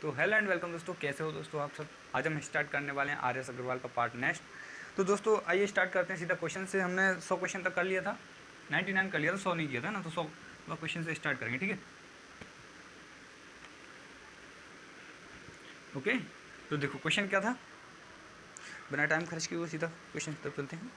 तो hello and welcome दोस्तों, कैसे हो दोस्तों आप सब। आज हम स्टार्ट करने वाले हैं आर एस अग्रवाल का पार्ट नेक्स्ट। तो दोस्तों आइए स्टार्ट करते हैं सीधा क्वेश्चन से। हमने 100 क्वेश्चन तक कर लिया था, 99 कर लिया था, 100 नहीं किया था ना। तो 100 क्वेश्चन से स्टार्ट करेंगे, ठीक है। ओके, तो देखो क्वेश्चन क्या था, बिना टाइम खर्च किए हुए सीधा क्वेश्चन की तरफ चलते हैं।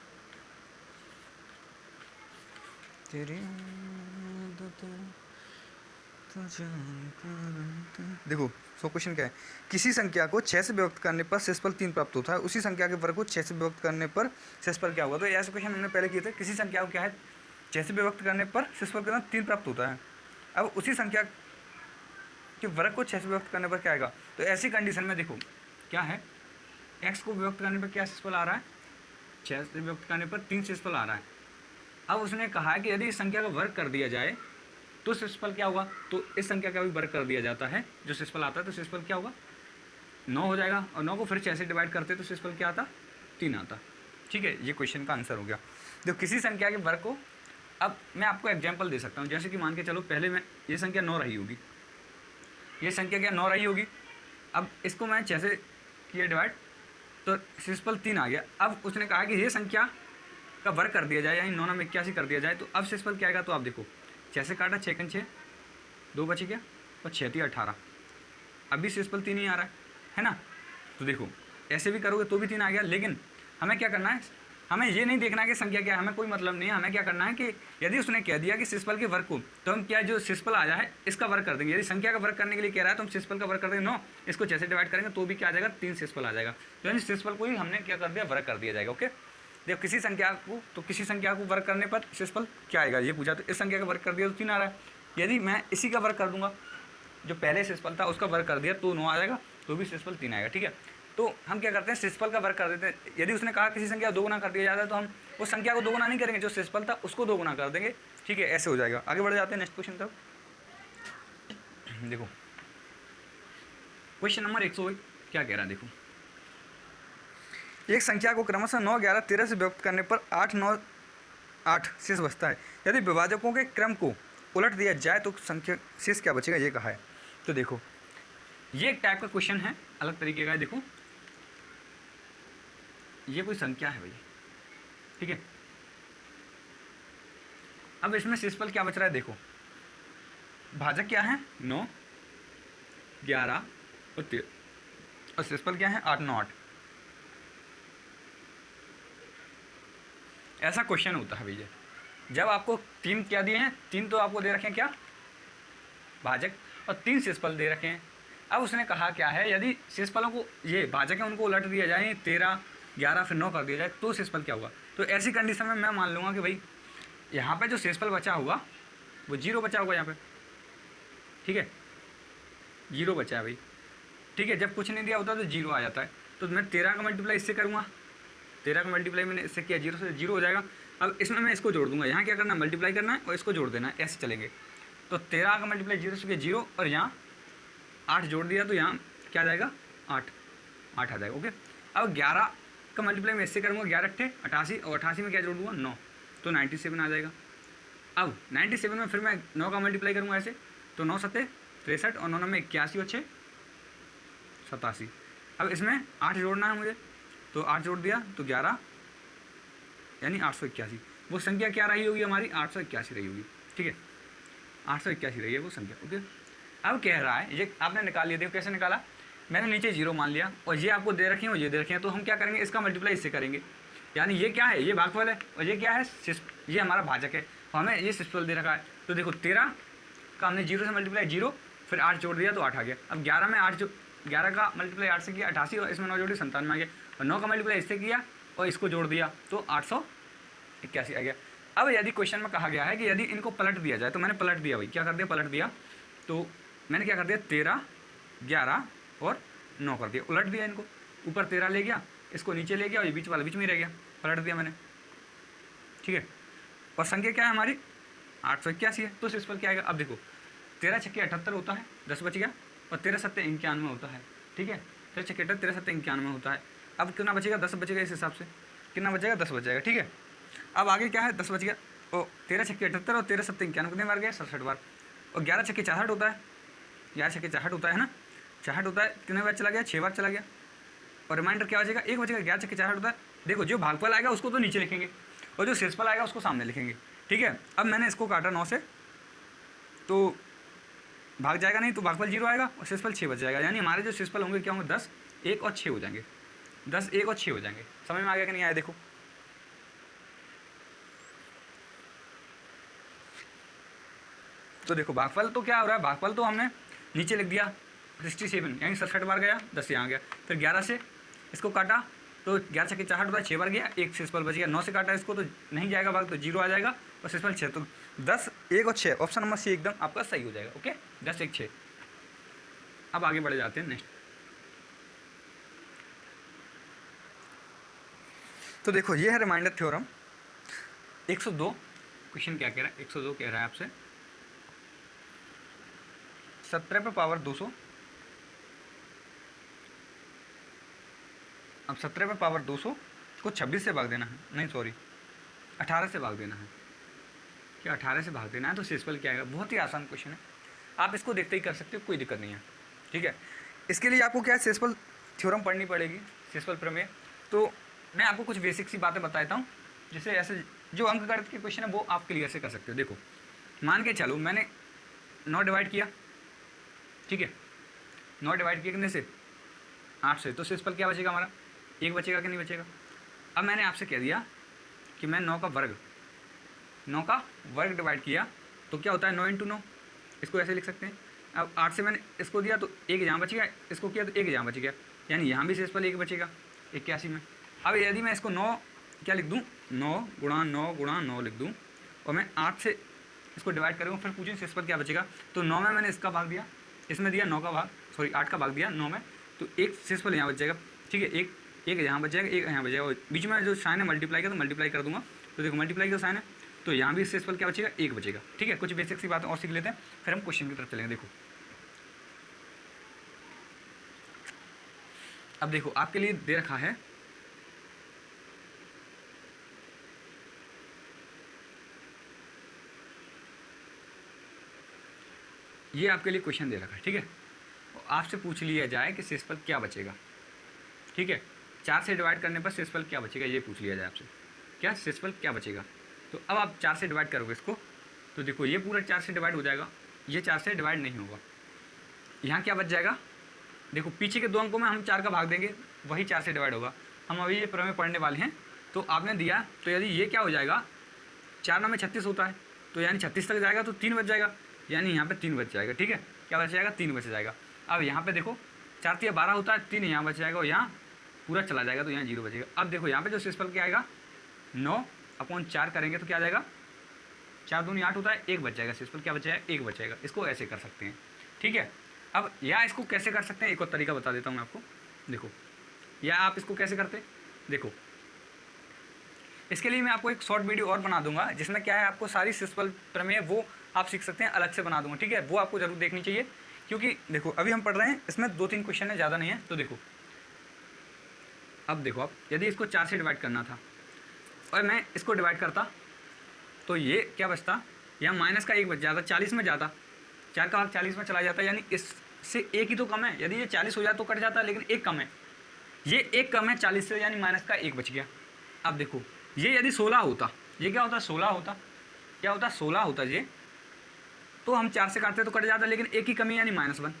देखो 100 क्वेश्चन क्या है। किसी संख्या को 6 से विभक्त करने पर शेषफल 3 प्राप्त होता है, उसी संख्या के वर्ग को 6 से विभक्त करने पर शेषफल क्या होगा। तो ऐसे क्वेश्चन हमने पहले किए थे। किसी संख्या को क्या है, 6 से विभक्त करने पर शेषफल कितना 3 प्राप्त होता है। अब उसी संख्या के वर्ग को 6 से विभक्त करने पर क्या आएगा। तो ऐसी कंडीशन में देखो क्या है, x को विभक्त करने पर क्या शेषफल आ रहा है, 6 से विभक्त करने पर 3 शेषफल आ रहा है। अब उसने कहा है कि यदि इस संख्या का वर्ग कर दिया जाए तो शेषफल क्या होगा। तो इस संख्या का भी वर्ग कर दिया जाता है, जो शेषफल आता है, तो शेषफल क्या होगा 9 हो जाएगा। और 9 को फिर 6 से डिवाइड करते तो शेषफल क्या आता, 3 आता। ठीक है, ये क्वेश्चन का आंसर हो गया। जो किसी संख्या के वर्ग को, अब मैं आपको एग्जाम्पल दे सकता हूँ। जैसे कि मान के चलो पहले मैं ये संख्या 9 रही होगी, ये संख्या क्या 9 रही होगी। अब इसको मैं 6 से किया डिवाइड तो शेषफल 3 आ गया। अब उसने कहा कि ये संख्या का वर्ग कर दिया जाए, यानी 9 में 81 कर दिया जाए, तो अब शेषफल क्या आएगा। तो आप देखो 6 से काटा, 6 6 2 बच गया और 6 3 18। अभी शेषफल 3 ही आ रहा है ना। तो देखो ऐसे भी करोगे तो भी 3 आ गया। लेकिन हमें क्या करना है, हमें ये नहीं देखना है कि संख्या क्या है, हमें कोई मतलब नहीं है। हमें क्या करना है कि यदि उसने कह दिया कि शेषफल के वर्ग को, तो हम क्या जो शेषफल आया है इसका वर्ग कर देंगे। यदि संख्या का वर्ग करने के लिए कह रहा है तो हम शेषफल का वर्ग कर देंगे 9, इसको 6 से डिवाइड करेंगे तो भी क्या आ जाएगा, 3 शेषफल आ जाएगा। तो यानी शेषफल को ही हमने क्या कर दिया, वर्ग कर दिया जाएगा। ओके, देखो किसी संख्या को, तो किसी संख्या को वर्ग करने पर शेषफल क्या आएगा ये पूछा। तो इस संख्या का वर्ग कर दिया तो 3 आ रहा है। यदि मैं इसी का वर्ग कर दूंगा, जो पहले शेषफल था उसका वर्ग कर दिया तो 9 आ जाएगा, तो भी शेषफल 3 आएगा। ठीक है, तो हम क्या करते हैं, शेषफल का वर्ग कर देते हैं। यदि उसने कहा किसी संख्या 2 गुना कर दिया जाता है तो हम उस संख्या को 2 गुना नहीं करेंगे, जो शेषफल था उसको 2 गुना कर देंगे। ठीक है, ऐसे हो जाएगा। आगे बढ़ जाते हैं नेक्स्ट क्वेश्चन तक। देखो क्वेश्चन नंबर 101 क्या कह रहा है। देखो एक संख्या को क्रमशः 9 11 13 से विभक्त करने पर 8 9 8 शेष बचता है। यदि विभाजकों के क्रम को उलट दिया जाए तो संख्या शेष क्या बचेगा, ये कहा है। तो देखो ये एक टाइप का क्वेश्चन है, अलग तरीके का है। देखो ये कोई संख्या है भाई, ठीक है। अब इसमें शेषफल क्या बच रहा है, देखो भाजक क्या है 9 11 और 13, और शेषफल क्या है 8 9 8। ऐसा क्वेश्चन होता है भैया, जब आपको 3 क्या दिए हैं, 3 तो आपको दे रखे हैं क्या भाजक, और 3 शेषफल दे रखे हैं। अब उसने कहा क्या है, यदि शेषफलों को, ये भाजक है उनको उलट दिया जाए, 13 11 फिर 9 कर दिया जाए तो शेषफल क्या होगा। तो ऐसी कंडीशन में मैं मान लूँगा कि भाई यहाँ पे जो शेषफल बचा होगा वो 0 बचा होगा यहाँ पे। ठीक है, 0 बचा है भाई। ठीक है, जब कुछ नहीं दिया होता तो 0 आ जाता है। तो मैं 13 का मल्टीप्लाई इससे करूँगा, 13 का मल्टीप्लाई मैंने इससे किया, 0 से 0 हो जाएगा। अब इसमें मैं इसको जोड़ दूंगा, यहाँ क्या करना है, मल्टीप्लाई करना है और इसको जोड़ देना है, ऐसे चलेंगे। तो 13 का मल्टीप्लाई 0 से किया 0, और यहाँ 8 जोड़ दिया तो यहाँ क्या आ जाएगा 8 आ जाएगा। ओके, अब 11 का मल्टीप्लाई मैं इससे करूँगा, 11 8 88, और 88 में क्या जोड़ दूँगा 9, तो 97 आ जाएगा। अब 97 में फिर मैं 9 का मल्टीप्लाई करूँगा ऐसे, तो 9 7 63, और 9 में 81 और 6 87। अब इसमें 8 जोड़ना है मुझे, तो 8 जोड़ दिया तो 11, यानी 881। वो संख्या क्या रही होगी हमारी, 881 रही होगी। ठीक है, 881 रही है वो संख्या। ओके, अब कह रहा है, ये आपने निकाल लिया, देखो कैसे निकाला, मैंने नीचे 0 मान लिया, और ये आपको दे रखे हैं और ये दे रखे हैं, तो हम क्या करेंगे, इसका मल्टीप्लाई इससे करेंगे। यानी ये क्या है, ये भागफल है, और ये क्या है, ये हमारा भाजक है, और हमें ये शेषफल दे रखा है। तो देखो 13 का हमने 0 से मल्टीप्लाई 0, फिर 8 जोड़ दिया तो 8 आ गया। अब 11 में 11 का मल्टीप्लाई 8 से किया 88, और इसमें 9 जोड़ी 97 आ गया, और 9 का मल्टीप्लाई इससे किया और इसको जोड़ दिया तो 881 आ गया। अब यदि क्वेश्चन में कहा गया है कि यदि इनको पलट दिया जाए, तो मैंने पलट दिया भाई, क्या कर दिया, पलट दिया। तो मैंने क्या कर दिया, 13 11 और 9 कर दिया, उलट दिया इनको, ऊपर 13 ले गया, इसको नीचे ले गया, और ये बीच वाला बीच में रह गया, पलट दिया मैंने। ठीक है, और संख्या क्या है हमारी 881 है, तो शेषफल क्या आएगा। अब देखो 13 छक्के 78 होता है, 10 बच गया, और 13 सत्ते 91 होता है। ठीक है, 13 छक्के 78, 13 सत्ते 91 होता है। अब कितना बचेगा, 10 बचेगा, इस हिसाब से कितना बचेगा, 10 बच जाएगा। ठीक है, अब आगे क्या है, 10 बच गया, और 13 छक्के 78 और 13 सत्ते 91 कितने बार गए, 67 बार, और 11 छक्के 64 होता है, 11 छक्के 64 होता है ना। 64 होता है, कितने बार चला गया, 6 बार चला गया, और रिमाइंडर क्या बचेगा, 1 बचेगा। 11 छक्के 64 होता है। देखो जो भागफल आएगा उसको तो नीचे लिखेंगे और जो शेषफल आएगा उसको सामने लिखेंगे, ठीक है। अब मैंने इसको काटा 9 से, तो भाग जाएगा नहीं, तो भागफल 0 आएगा और शेषफल 6 बच जाएगा। यानी हमारे जो शेषफल होंगे क्या होंगे, 10, 1 और 6 हो जाएंगे। 10, 1 और 6 हो जाएंगे। समझ में आ गया कि नहीं आया? देखो तो देखो भागफल तो क्या हो रहा है, भागफल तो हमने नीचे लिख दिया 67, यानी 67 बार गया, 10 यहाँ गया। फिर 11 से इसको काटा तो 11 छक्के 64 होता है, 6 बार गया, 1 शेषफल बच गया। 9 से काटा इसको तो नहीं जाएगा भाग, तो 0 आ जाएगा और शेषफल 6, तो 10, 1 और 6, ऑप्शन नंबर सी एकदम आपका सही हो जाएगा। ओके, 10, 1, 6। अब आगे बढ़े जाते हैं नेक्स्ट। तो देखो ये है रिमाइंडर थ्योरम 102। क्वेश्चन क्या कह रहा है, 102 कह रहा है आपसे 17 पे पावर 200, अब 17 पे पावर 200 को 26 से भाग देना है, नहीं सॉरी 18 से भाग देना है। क्या 18 से भाग देना है, तो शेषफल क्या आएगा? बहुत ही आसान क्वेश्चन है, आप इसको देखते ही कर सकते हो, कोई दिक्कत नहीं है, ठीक है। इसके लिए आपको क्या है, शेषफल थ्योरम पढ़नी पड़ेगी, शेषफल प्रमेय। तो मैं आपको कुछ बेसिक सी बातें बताता हूँ, जिससे ऐसे जो अंकगणित के क्वेश्चन है वो आप क्लियर से कर सकते हो। देखो मान के चलो मैंने 9 डिवाइड किया, ठीक है, 9 डिवाइड किया कितने से, 8 से, तो शेषफल क्या बचेगा हमारा, 1 बचेगा कि नहीं बचेगा। अब मैंने आपसे कह दिया कि मैं 9 का वर्ग डिवाइड किया तो क्या होता है, 9 × 9, इसको ऐसे लिख सकते हैं। अब 8 से मैंने इसको दिया तो 1 यहाँ बच गया, इसको किया तो 1 यहाँ बच गया, यानी यहाँ भी शेषफल 1 बचेगा 81 में। अब यदि मैं इसको 9 क्या लिख दूँ, 9 × 9 × 9 लिख दूँ और मैं 8 से इसको डिवाइड करूँगा, फिर पूछूँ शेषफल क्या बचेगा, तो 9 में मैंने इसका भाग दिया, इसमें दिया 9 का भाग, सॉरी 8 का भाग दिया 9 में, तो 1 शेषफल यहाँ बच जाएगा, ठीक है। एक यहाँ बच जाएगा, 1 यहाँ बच जाएगा, बीच में जो साइन है मल्टीप्लाई का, तो मल्टीप्लाई कर दूंगा, तो देखो मल्टीप्लाई का साइन है, तो यहाँ भी शेषफल क्या बचेगा, 1 बचेगा, ठीक है। कुछ बेसिक सी बातें और सीख लेते हैं, फिर हम क्वेश्चन की तरफ चलेंगे। देखो अब देखो आपके लिए दे रखा है ये, आपके लिए क्वेश्चन दे रखा है, ठीक है। आपसे पूछ लिया जाए कि शेषफल क्या बचेगा, ठीक है, 4 से डिवाइड करने पर शेषफल क्या बचेगा, ये पूछ लिया जाए आपसे, क्या शेषफल क्या बचेगा। तो अब आप 4 से डिवाइड करोगे इसको, तो देखो ये पूरा 4 से डिवाइड हो जाएगा, ये 4 से डिवाइड नहीं होगा, यहाँ क्या बच जाएगा, देखो पीछे के 2 अंकों में हम 4 का भाग देंगे, वही 4 से डिवाइड होगा। हम अभी ये प्रमेय पढ़ने वाले हैं, तो आपने दिया, तो यदि ये क्या हो जाएगा, 4 में 36 होता है, तो यानी 36 तक जाएगा तो 3 बच जाएगा, यानी यहाँ पे 3 बच जाएगा, ठीक है। क्या बच जाएगा, 3 बच जाएगा। अब यहाँ पे देखो 4 × 12 होता है, 3 यहाँ बच जाएगा और यहाँ पूरा चला जाएगा, तो यहाँ 0 बचेगा। अब देखो यहाँ पे जो शेषफल क्या आएगा, 9/4 करेंगे तो क्या आ जाएगा, 4 दूनी 8 होता है, 1 बच जाएगा, शेषफल क्या बच जाएगा, 1 बचेगा। इसको ऐसे कर सकते हैं, ठीक है। अब या इसको कैसे कर सकते हैं, एक और तरीका बता देता हूँ मैं आपको। देखो या आप इसको कैसे करते हैं, देखो इसके लिए मैं आपको एक शॉर्ट वीडियो और बना दूंगा, जिसमें क्या है आपको सारी शेषफल प्रमेय वो आप सीख सकते हैं, अलग से बना दूंगा, ठीक है। वो आपको जरूर देखनी चाहिए, क्योंकि देखो अभी हम पढ़ रहे हैं, इसमें 2-3 क्वेश्चन है, ज़्यादा नहीं है। तो देखो अब देखो आप यदि इसको 4 से डिवाइड करना था और मैं इसको डिवाइड करता, तो ये क्या बचता, यहाँ माइनस का 1 बच जाता, 40 में जाता, 4 का भाग 40 में चला जाता, यानी इससे 1 ही तो कम है। यदि ये 40 हो जाए तो कट जाता, लेकिन 1 कम है, ये 1 कम है 40 से, यानी माइनस का 1 बच गया। अब देखो ये यदि 16 होता, ये क्या होता, 16 होता, क्या होता, 16 होता ये, तो हम 4 से काटते तो कट जाता, लेकिन 1 की कमी यानी -1,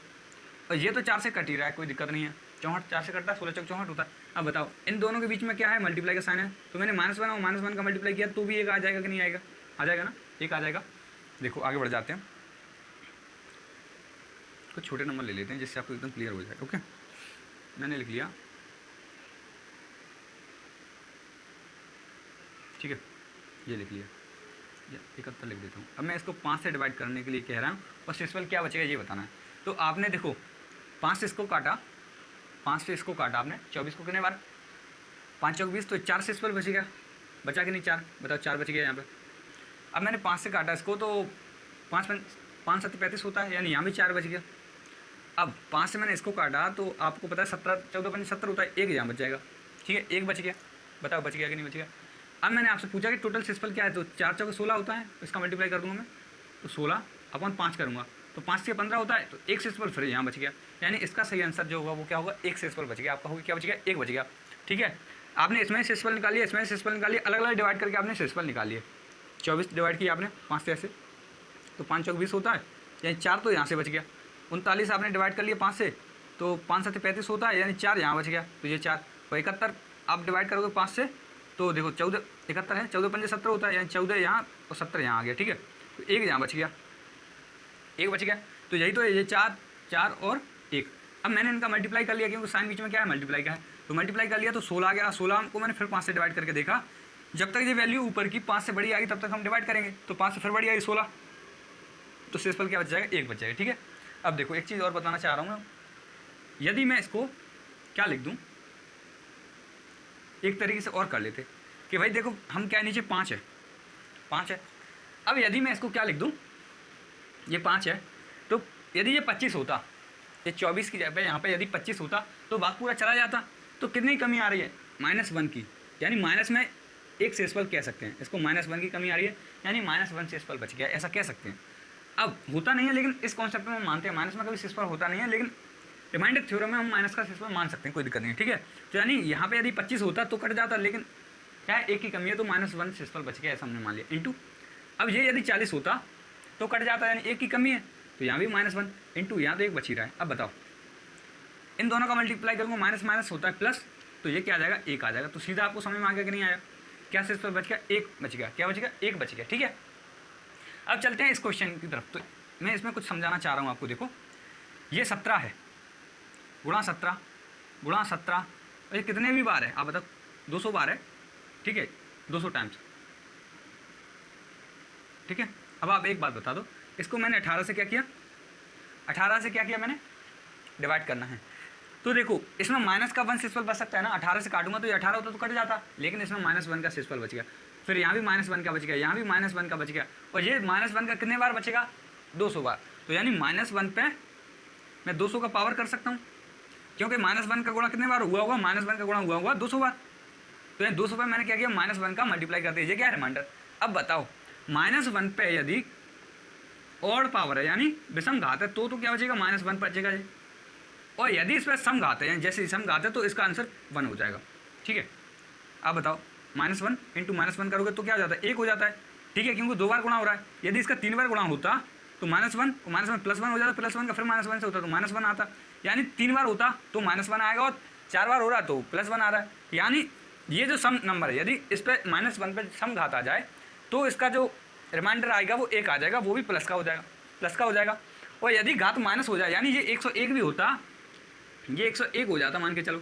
और ये तो 4 से कट ही रहा है, कोई दिक्कत नहीं है। 64 4 से कटता है, 16 × 64 होता है। अब बताओ इन दोनों के बीच में क्या है, मल्टीप्लाई का साइन है, तो मैंने -1 और -1 का मल्टीप्लाई किया, तो भी 1 आ जाएगा कि नहीं आएगा, आ जाएगा ना, 1 आ जाएगा। देखो आगे बढ़ जाते हैं, कुछ छोटे नंबर ले लेते हैं जिससे आपको एकदम क्लियर हो जाए। ओके, मैंने लिख लिया, ठीक है, ये लिख लिया, 71 लिख देता हूँ। अब मैं इसको 5 से डिवाइड करने के लिए कह रहा हूँ, और शेषफल क्या बचेगा ये बताना है। तो आपने देखो 5 से इसको काटा, 5 से इसको काटा आपने, 24 को कितने बार, 5 × 20, तो 4 शेषफल बचेगा, बचा कि नहीं, 4 बताओ, 4 बच गया यहाँ पे। अब मैंने 5 से काटा इसको, तो 5 7 35 होता है, यानी यहाँ भी 4 बच गया। अब 5 से मैंने इसको काटा, तो आपको पता है 17 14 5 70 होता है, 1 यहाँ बच जाएगा, ठीक है, 1 बच गया, बताओ बच गया कि नहीं बच गया। अब मैंने आपसे पूछा कि टोटल शेषफल क्या है, तो 4 × 4 = 16 होता है, इसका मल्टीप्लाई कर दूंगा मैं, तो 16/5 करूँगा, तो 5 से 15 होता है, तो एक शेषफल फिर यहाँ बच गया। यानी इसका सही आंसर जो होगा वो क्या होगा, एक शेषफल बच गया। आपका होगा क्या बच गया, एक बच गया। ठीक है, आपने इसमें शेषफल निकाल लिया, इसमें शेषफल निकाल लिया, अलग अलग डिवाइड करके आपने शेषफल निकाल लिए। 24 डिवाइड किया आपने 5 से ऐसे, तो 5 चौक 20 होता है, यानी 4 तो यहाँ से बच गया। 39 आपने डिवाइड कर लिया 5 से, तो 5 7 35 होता है, यानी 4 यहाँ बच गया, तो ये 4। और 71 आप डिवाइड करोगे 5 से, तो देखो 14 71 है, 14 5 17 होता है, यानी 14 यहाँ और 70 यहाँ आ गया। ठीक है, तो एक यहाँ बच गया, एक बच गया। तो यही तो है, ये 4 4 और 1। अब मैंने इनका मल्टीप्लाई कर लिया, क्योंकि साइन बीच में क्या है, मल्टीप्लाई का है, तो मल्टीप्लाई कर लिया तो 16 आ गया। 16 को मैंने फिर 5 से डिवाइड करके देखा, जब तक ये वैल्यू ऊपर की 5 से बड़ी आएगी तब तक हम डिवाइड करेंगे, तो 5 से फिर बड़ी आई 16, तो शेषफल क्या बच जाएगा, एक बच जाएगा। ठीक है, अब देखो एक चीज़ और बताना चाह रहा हूँ, यदि मैं इसको क्या लिख दूँ, एक तरीके से और कर लेते कि भाई देखो हम क्या नीचे 5 है, 5 है। अब यदि मैं इसको क्या लिख दूँ, ये 5 है, तो यदि ये 25 होता, ये 24 की जगह पे यहाँ पे यदि 25 होता तो भाग पूरा चला जाता, तो कितनी कमी आ रही है, -1 की, यानी माइनस में एक शेषफल कह सकते हैं इसको, -1 की कमी आ रही है, यानी -1 शेषफल बच गया, ऐसा कह सकते हैं। अब होता नहीं है, लेकिन इस कॉन्सेप्ट में हम मानते हैं माइनस में कभी शेषफल होता नहीं है, लेकिन रिमाइंडर थ्योरम में हम माइनस का शेषफल मान सकते हैं, कोई दिक्कत नहीं है। ठीक है, तो यानी यहाँ पे यदि 25 होता तो कट जाता, लेकिन क्या है, एक की कमी है, तो -1 शेषफल बच गया, ऐसा हमने मान लिया। इंटू अब ये यदि 40 होता तो कट जाता, यानी एक की कमी है, तो यहाँ भी -1 इंटू यहाँ तो एक बच ही रहा है। अब बताओ इन दोनों का मल्टीप्लाई करूँगा, माइनस माइनस होता है प्लस, तो ये क्या आ जाएगा, एक आ जाएगा। तो सीधा आपको समझ में आ गया कि नहीं आया, क्या शेषफल बच गया, एक बच गया। क्या बच गया, एक बच गया। ठीक है, अब चलते हैं इस क्वेश्चन की तरफ। तो मैं इसमें कुछ समझाना चाह रहा हूँ आपको। देखो ये 17 है, गुणा 17 गुणा 17, और ये कितने भी बार है आप बताओ, 200 बार है। ठीक है, 200 टाइम्स। ठीक है, अब आप एक बात बता दो, इसको मैंने 18 से क्या किया, 18 से क्या किया मैंने, डिवाइड करना है। तो देखो इसमें माइनस का 1 शेषफल बच सकता है ना, 18 से काटूंगा तो ये 18 होता तो कट जाता, लेकिन इसमें -1 का शेषफल बच गया। फिर यहाँ भी -1 का बच गया, यहाँ भी -1 का बच गया, और ये -1 का कितने बार बचेगा, 200 बार। तो यानी -1 पे मैं 200 का पावर कर सकता हूँ, क्योंकि -1 का गुणा कितने बार हुआ होगा, -1 का गुणा हुआ होगा 200 बार। तो ये 200 पे मैंने क्या किया, -1 का मल्टीप्लाई कर दिया, ये क्या है, रिमाइंडर। अब बताओ -1 पे यदि ऑड पावर है, यानी विषम घात है, तो क्या बचेगा, -1 बचेगा ये। और यदि इस पर सम घात है, यानी जैसे सम घात है, तो इसका आंसर 1 हो जाएगा। ठीक है, आप बताओ -1 इंटू -1 करोगे तो क्या हो जाता है, 1 हो जाता है। ठीक है, क्योंकि 2 बार गुणा हो रहा है। यदि इसका 3 बार गुणा होता तो -1 +1 हो जाता, +1 का फिर -1 से होता तो -1 आता, यानी 3 बार होता तो -1 आएगा, और 4 बार हो रहा तो +1 आ रहा है। यानी ये जो सम नंबर है, यदि इस पर -1 पे सम घात आ जाए तो इसका जो रिमाइंडर आएगा वो 1 आ जाएगा, वो भी प्लस का हो जाएगा, प्लस का हो जाएगा। और यदि घात माइनस हो जाए, यानी ये 101 भी होता, ये 101 हो जाता मान के चलो,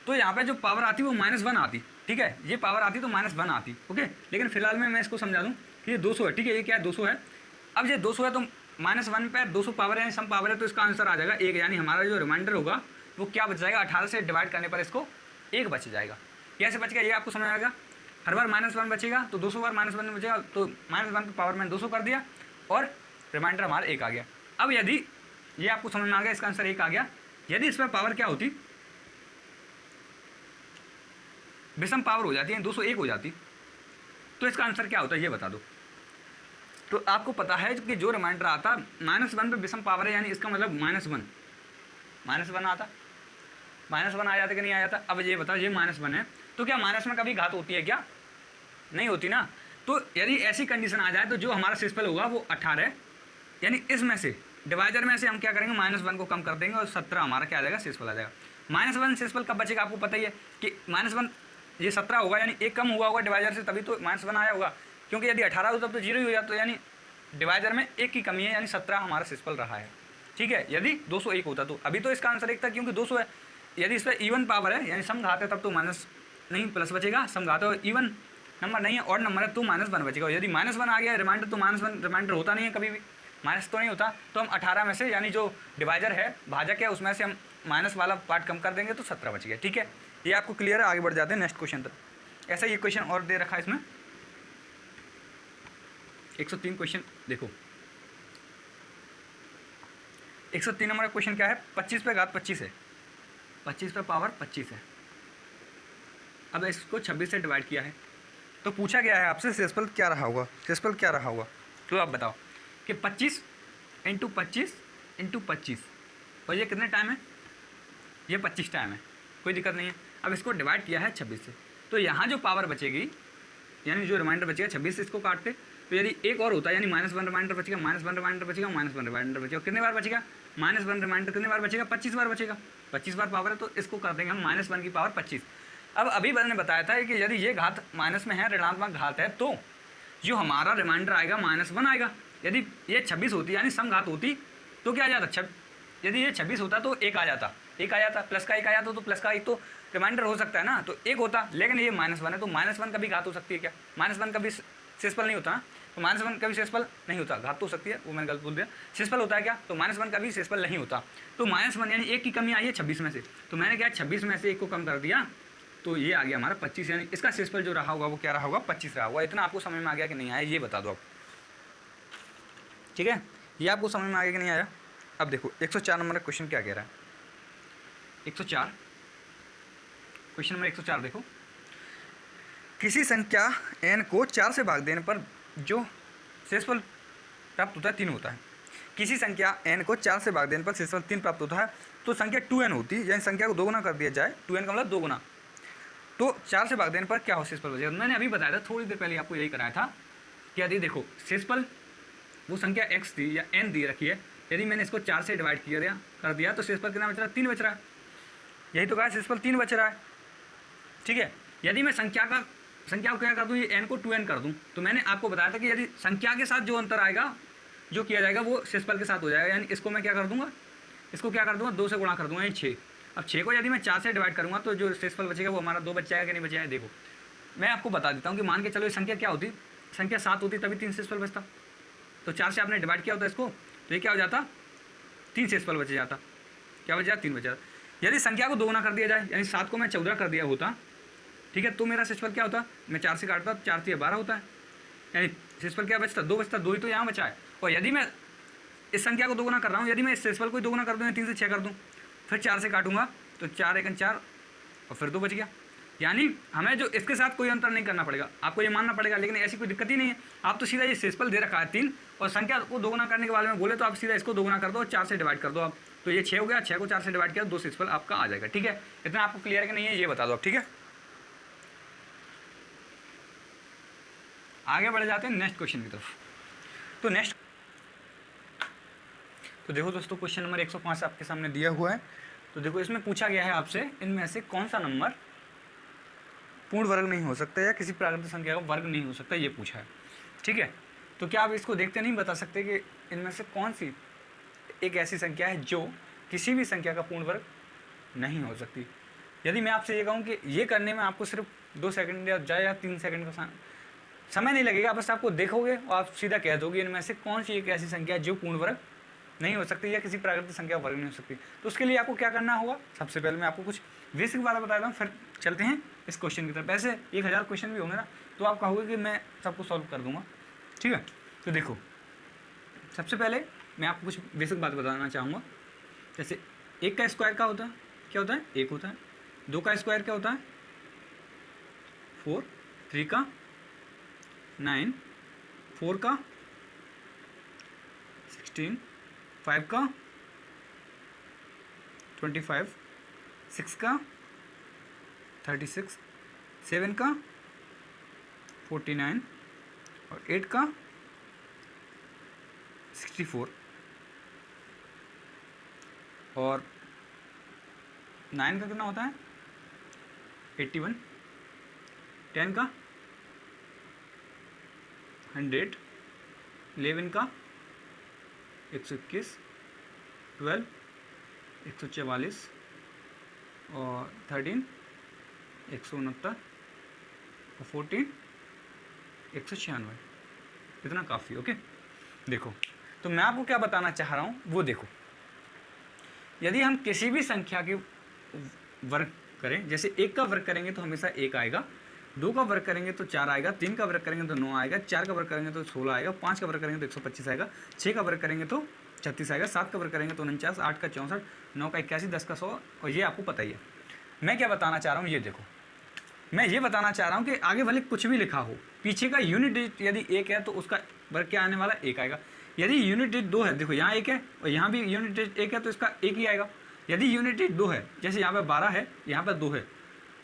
तो यहाँ पे जो पावर आती वो -1 आती। ठीक है, ये पावर आती तो -1 आती। ओके, लेकिन फिलहाल में मैं इसको समझा दूँ कि ये 200 है। ठीक है, ये क्या है, 200 है। अब ये 200 है तो -1 पे 200 पावर है, सम पावर है, तो इसका आंसर आ जाएगा 1। यानी हमारा जो रिमाइंडर होगा वो क्या बच जाएगा, 18 से डिवाइड करने पर इसको 1 बच जाएगा। कैसे बच गया ये आपको समझ आएगा। हर बार -1 बचेगा तो 200 बार -1 बचेगा, तो -1 की पावर में 200 कर दिया और रिमाइंडर हमारा 1 आ गया। अब यदि ये आपको समझ में आ गया, इसका आंसर 1 आ गया। यदि इस पर पावर क्या होती, विषम पावर हो जाती है, 201 हो जाती, तो इसका आंसर क्या होता है ये बता दो। तो आपको पता है कि जो रिमाइंडर आता -1 पे विषम पावर है, यानी इसका मतलब -1 आता, -1 आ जाता कि नहीं आ जाता। अब ये बताओ, ये -1 है तो क्या माइनस में कभी घात होती है क्या, नहीं होती ना। तो यदि ऐसी कंडीशन आ जाए तो जो हमारा शेषफल होगा वो 18 है, यानी इसमें से डिवाइजर में से हम क्या करेंगे, -1 को कम कर देंगे और 17 हमारा क्या आ जाएगा, शेषफल आ जाएगा। -1 शेषफल कब बचेगा आपको पता ही है कि -1 ये 17 होगा, यानी एक कम हुआ होगा डिवाइजर से, तभी तो -1 आया होगा। क्योंकि यदि 18 हो तब तो 0 ही हो जाता, तो यानी डिवाइजर में 1 की कमी है, यानी 17 हमारा शेषफल रहा है। ठीक है, यदि 201 होता तो अभी तो इसका आंसर 1 था, क्योंकि 200 है। यदि इस पर इवन पावर है, यानी सम घात है, तब तो माइनस नहीं प्लस बचेगा, सम घात है, इवन नंबर नहीं है, ऑड नंबर है, तो -1 बचेगा। यदि -1 आ गया रिमाइंडर, तो -1 रिमाइंडर होता नहीं है कभी भी, माइनस तो नहीं होता। तो हम 18 में से, यानी जो डिवाइजर है, भाजक है, उसमें से हम माइनस वाला पार्ट कम कर देंगे तो 17 बच गया। ठीक है, ये आपको क्लियर है। आगे बढ़ जाते हैं नेक्स्ट क्वेश्चन तक। ऐसा ये क्वेश्चन और दे रखा है इसमें 103 क्वेश्चन। देखो 103 नंबर का क्वेश्चन क्या है, 25 पे घात 25 है, 25 पे पावर 25 है। अब इसको 26 से डिवाइड किया है, तो पूछा गया है आपसे शेषफल क्या रहा होगा, शेषफल क्या रहा होगा। तो आप बताओ कि 25 इंटू 25 इंटू 25, और ये कितने टाइम है, ये 25 टाइम है, कोई दिक्कत नहीं है। अब इसको डिवाइड किया है 26 से, तो यहाँ जो पावर बचेगी यानी जो रिमाइंडर बचेगा 26 से इसको काटते, तो यदि एक और होता है यानी -1 रिमाइंडर बचेगा, -1 रिमाइंडर बचेगा, -1 रिमाइंडर बचेगा, कितने बार बचेगा, -1 रिमाइंडर कितने बार बचेगा, 25 बार बचेगा, 25 बार पावर है, तो इसको कर देंगे हम -1 की पावर 25। अब अभी मैंने बताया था कि यदि ये घात माइनस में है, ऋणात्मक घात है, तो जो हमारा रिमाइंडर आएगा -1 आएगा। यदि ये 26 होती यानी सम घात होती तो क्या आ जाता, यदि ये 26 होता तो 1 आ जाता, 1 आ जाता, प्लस का 1 आ जाता, तो प्लस का 1 तो रिमाइंडर हो सकता है ना, तो 1 होता, लेकिन ये -1 है, तो -1 कभी घात हो सकती है क्या, -1 कभी शेषफल नहीं होता ना, तो -1 कभी शेषफल नहीं होता, घात तो हो सकती है, वो मैंने गलत बोल दिया, शेषफल होता है क्या, तो -1 कभी शेषफल नहीं होता। तो -1 यानी 1 की कमी आई है 26 में से, तो मैंने क्या 26 में से 1 को कम कर दिया, तो ये आ गया हमारा 25, यानी इसका शेषफल जो रहा होगा वो क्या रहा होगा, 25 रहा होगा। इतना आपको समझ में आ गया कि नहीं आया, ये बता दो आप, ठीक है, ये आपको समझ में आ गया कि नहीं आया। अब देखो 104 नंबर का क्वेश्चन क्या कह रहा है, 104 क्वेश्चन नंबर 104 देखो, किसी संख्या n को 4 से भाग देने पर जो शेषफल प्राप्त होता है 3 होता है। किसी संख्या n को 4 से भाग देने पर शेषफल 3 प्राप्त होता है, तो संख्या 2n होती है, यानी संख्या को 2 गुना कर दिया जाए, 2n का मतलब 2 गुना, तो 4 से भाग देने पर क्या हो शेषफल बचेगा। मैंने अभी बताया था, थोड़ी देर पहले आपको यही कराया था कि यदि देखो शेषफल वो संख्या x थी या n दी रखी है, यदि मैंने इसको 4 से डिवाइड कर दिया तो शेषफल कितना बच रहा है, 3 बच रहा है, यही तो कहा शेषफल 3 बच रहा है, ठीक है। यदि मैं संख्या को क्या कर दूँ, ये n को 2n कर दूँ, तो मैंने आपको बताया था कि यदि संख्या के साथ जो अंतर आएगा जो किया जाएगा वो शेषफल के साथ हो जाएगा, यानी इसको मैं क्या कर दूँगा, इसको क्या कर दूँगा 2 से गुणा कर दूँगा, यानी 6। अब 6 को यदि मैं 4 से डिवाइड करूँगा तो जो शेषफल बचेगा वो हमारा 2 बच जाएगा कि नहीं बचेगा। देखो मैं आपको बता देता हूँ कि मान के चलो ये संख्या क्या होती, संख्या 7 होती तभी 3 शेषफल बचता, तो 4 से आपने डिवाइड किया होता इसको, तो ये क्या हो जाता, 3 शेषफल बच जाता, क्या बच जाता, 3 बच जाता। यदि संख्या को 2 गुना कर दिया जाए, यानी 7 को मैं 14 कर दिया होता, ठीक है, तो मेरा शेषफल क्या होता, मैं 4 से काटता, 4 से 12 होता है, यानी शेषफल क्या बचता, 2 बचता, 2 ही तो यहाँ बचा है। और यदि मैं इस संख्या को 2 गुना कर रहा हूँ, यदि मैं इस शेषफल को 2 गुना कर दूँ, 3 से 6 कर दूँ, फिर 4 से काटूंगा तो 4 1 4 और फिर 2 बच गया, यानी हमें जो इसके साथ कोई अंतर नहीं करना पड़ेगा, आपको ये मानना पड़ेगा, लेकिन ऐसी कोई दिक्कत ही नहीं है। आप तो सीधा ये शेषफल दे रखा है 3 और संख्या को 2 गुना करने के बारे में बोले तो आप सीधा इसको 2 गुना कर दो और 4 से डिवाइड कर दो आप, तो ये 6 हो गया, 6 को 4 से डिवाइड किया 2 शेषफल आपका आ जाएगा, ठीक है। इतना आपको क्लियर है कि नहीं है ये बता दो आप, ठीक है। आगे बढ़ जाते हैं नेक्स्ट क्वेश्चन की तरफ। तो देखो दोस्तों क्वेश्चन नंबर 105 आपके सामने दिया हुआ है। तो देखो इसमें पूछा गया है आपसे इनमें से कौन सा नंबर पूर्ण वर्ग नहीं हो सकता या किसी प्राकृतिक संख्या का वर्ग नहीं हो सकता, ये पूछा है, ठीक है। तो क्या आप इसको देखते नहीं बता सकते कि इनमें से कौन सी एक ऐसी संख्या है जो किसी भी संख्या का पूर्ण वर्ग नहीं हो सकती। यदि मैं आपसे ये कहूँ कि ये करने में आपको सिर्फ 2 सेकंड या 3 सेकंड का समय नहीं लगेगा, बस आपको देखोगे और आप सीधा कह दोगे इनमें से कौन सी एक ऐसी संख्या है जो पूर्ण वर्ग नहीं हो सकती या किसी प्राकृतिक संख्या वर्ग नहीं हो सकती। तो उसके लिए आपको क्या करना होगा, सबसे पहले मैं आपको कुछ बेसिक बात बता रहा हूँ, फिर चलते हैं इस क्वेश्चन की तरफ। ऐसे 1000 क्वेश्चन भी होंगे ना, तो आप कहोगे कि मैं सबको सॉल्व कर दूंगा, ठीक है। तो देखो सबसे पहले मैं आपको कुछ बेसिक बात बताना चाहूँगा। जैसे 1 का स्क्वायर का होता है, क्या होता है, 1 होता है। 2 का स्क्वायर क्या होता है, 4। 3 का 9। 4 का 16। 5 का 25। 6 का 36। 7 का 49 और 8 का 64 और 9 का कितना होता है 81। 10 का 100। 11 का 121। 12 144 और 13 169 और 14 196। इतना काफ़ी, ओके। देखो तो मैं आपको क्या बताना चाह रहा हूँ वो देखो, यदि हम किसी भी संख्या के वर्ग करें, जैसे 1 का वर्ग करेंगे तो हमेशा 1 आएगा, 2 का वर्ग करेंगे तो 4 आएगा, 3 का वर्ग करेंगे तो 9 आएगा, 4 का वर्ग करेंगे तो 16 आएगा, 5 का वर्ग करेंगे तो 125 आएगा, 6 का वर्ग करेंगे तो 36 आएगा, 7 का वर्ग करेंगे तो 49, 8 का 64, 9 का 81, 10 का 100, और ये आपको पता ही है। मैं क्या बताना चाह रहा हूँ, ये देखो मैं ये बताना चाह रहा हूँ कि आगे भले कुछ भी लिखा हो, पीछे का यूनिट डिजिट यदि 1 है तो उसका वर्ग क्या आने वाला 1 आएगा। यदि यूनिट डिजिट 2 है, देखो यहाँ 1 है और यहाँ भी यूनिट डिजिट 1 है, तो इसका 1 ही आएगा। यदि यूनिट डिजिट 2 है, जैसे यहाँ पे 12 है, यहाँ पर 2 है,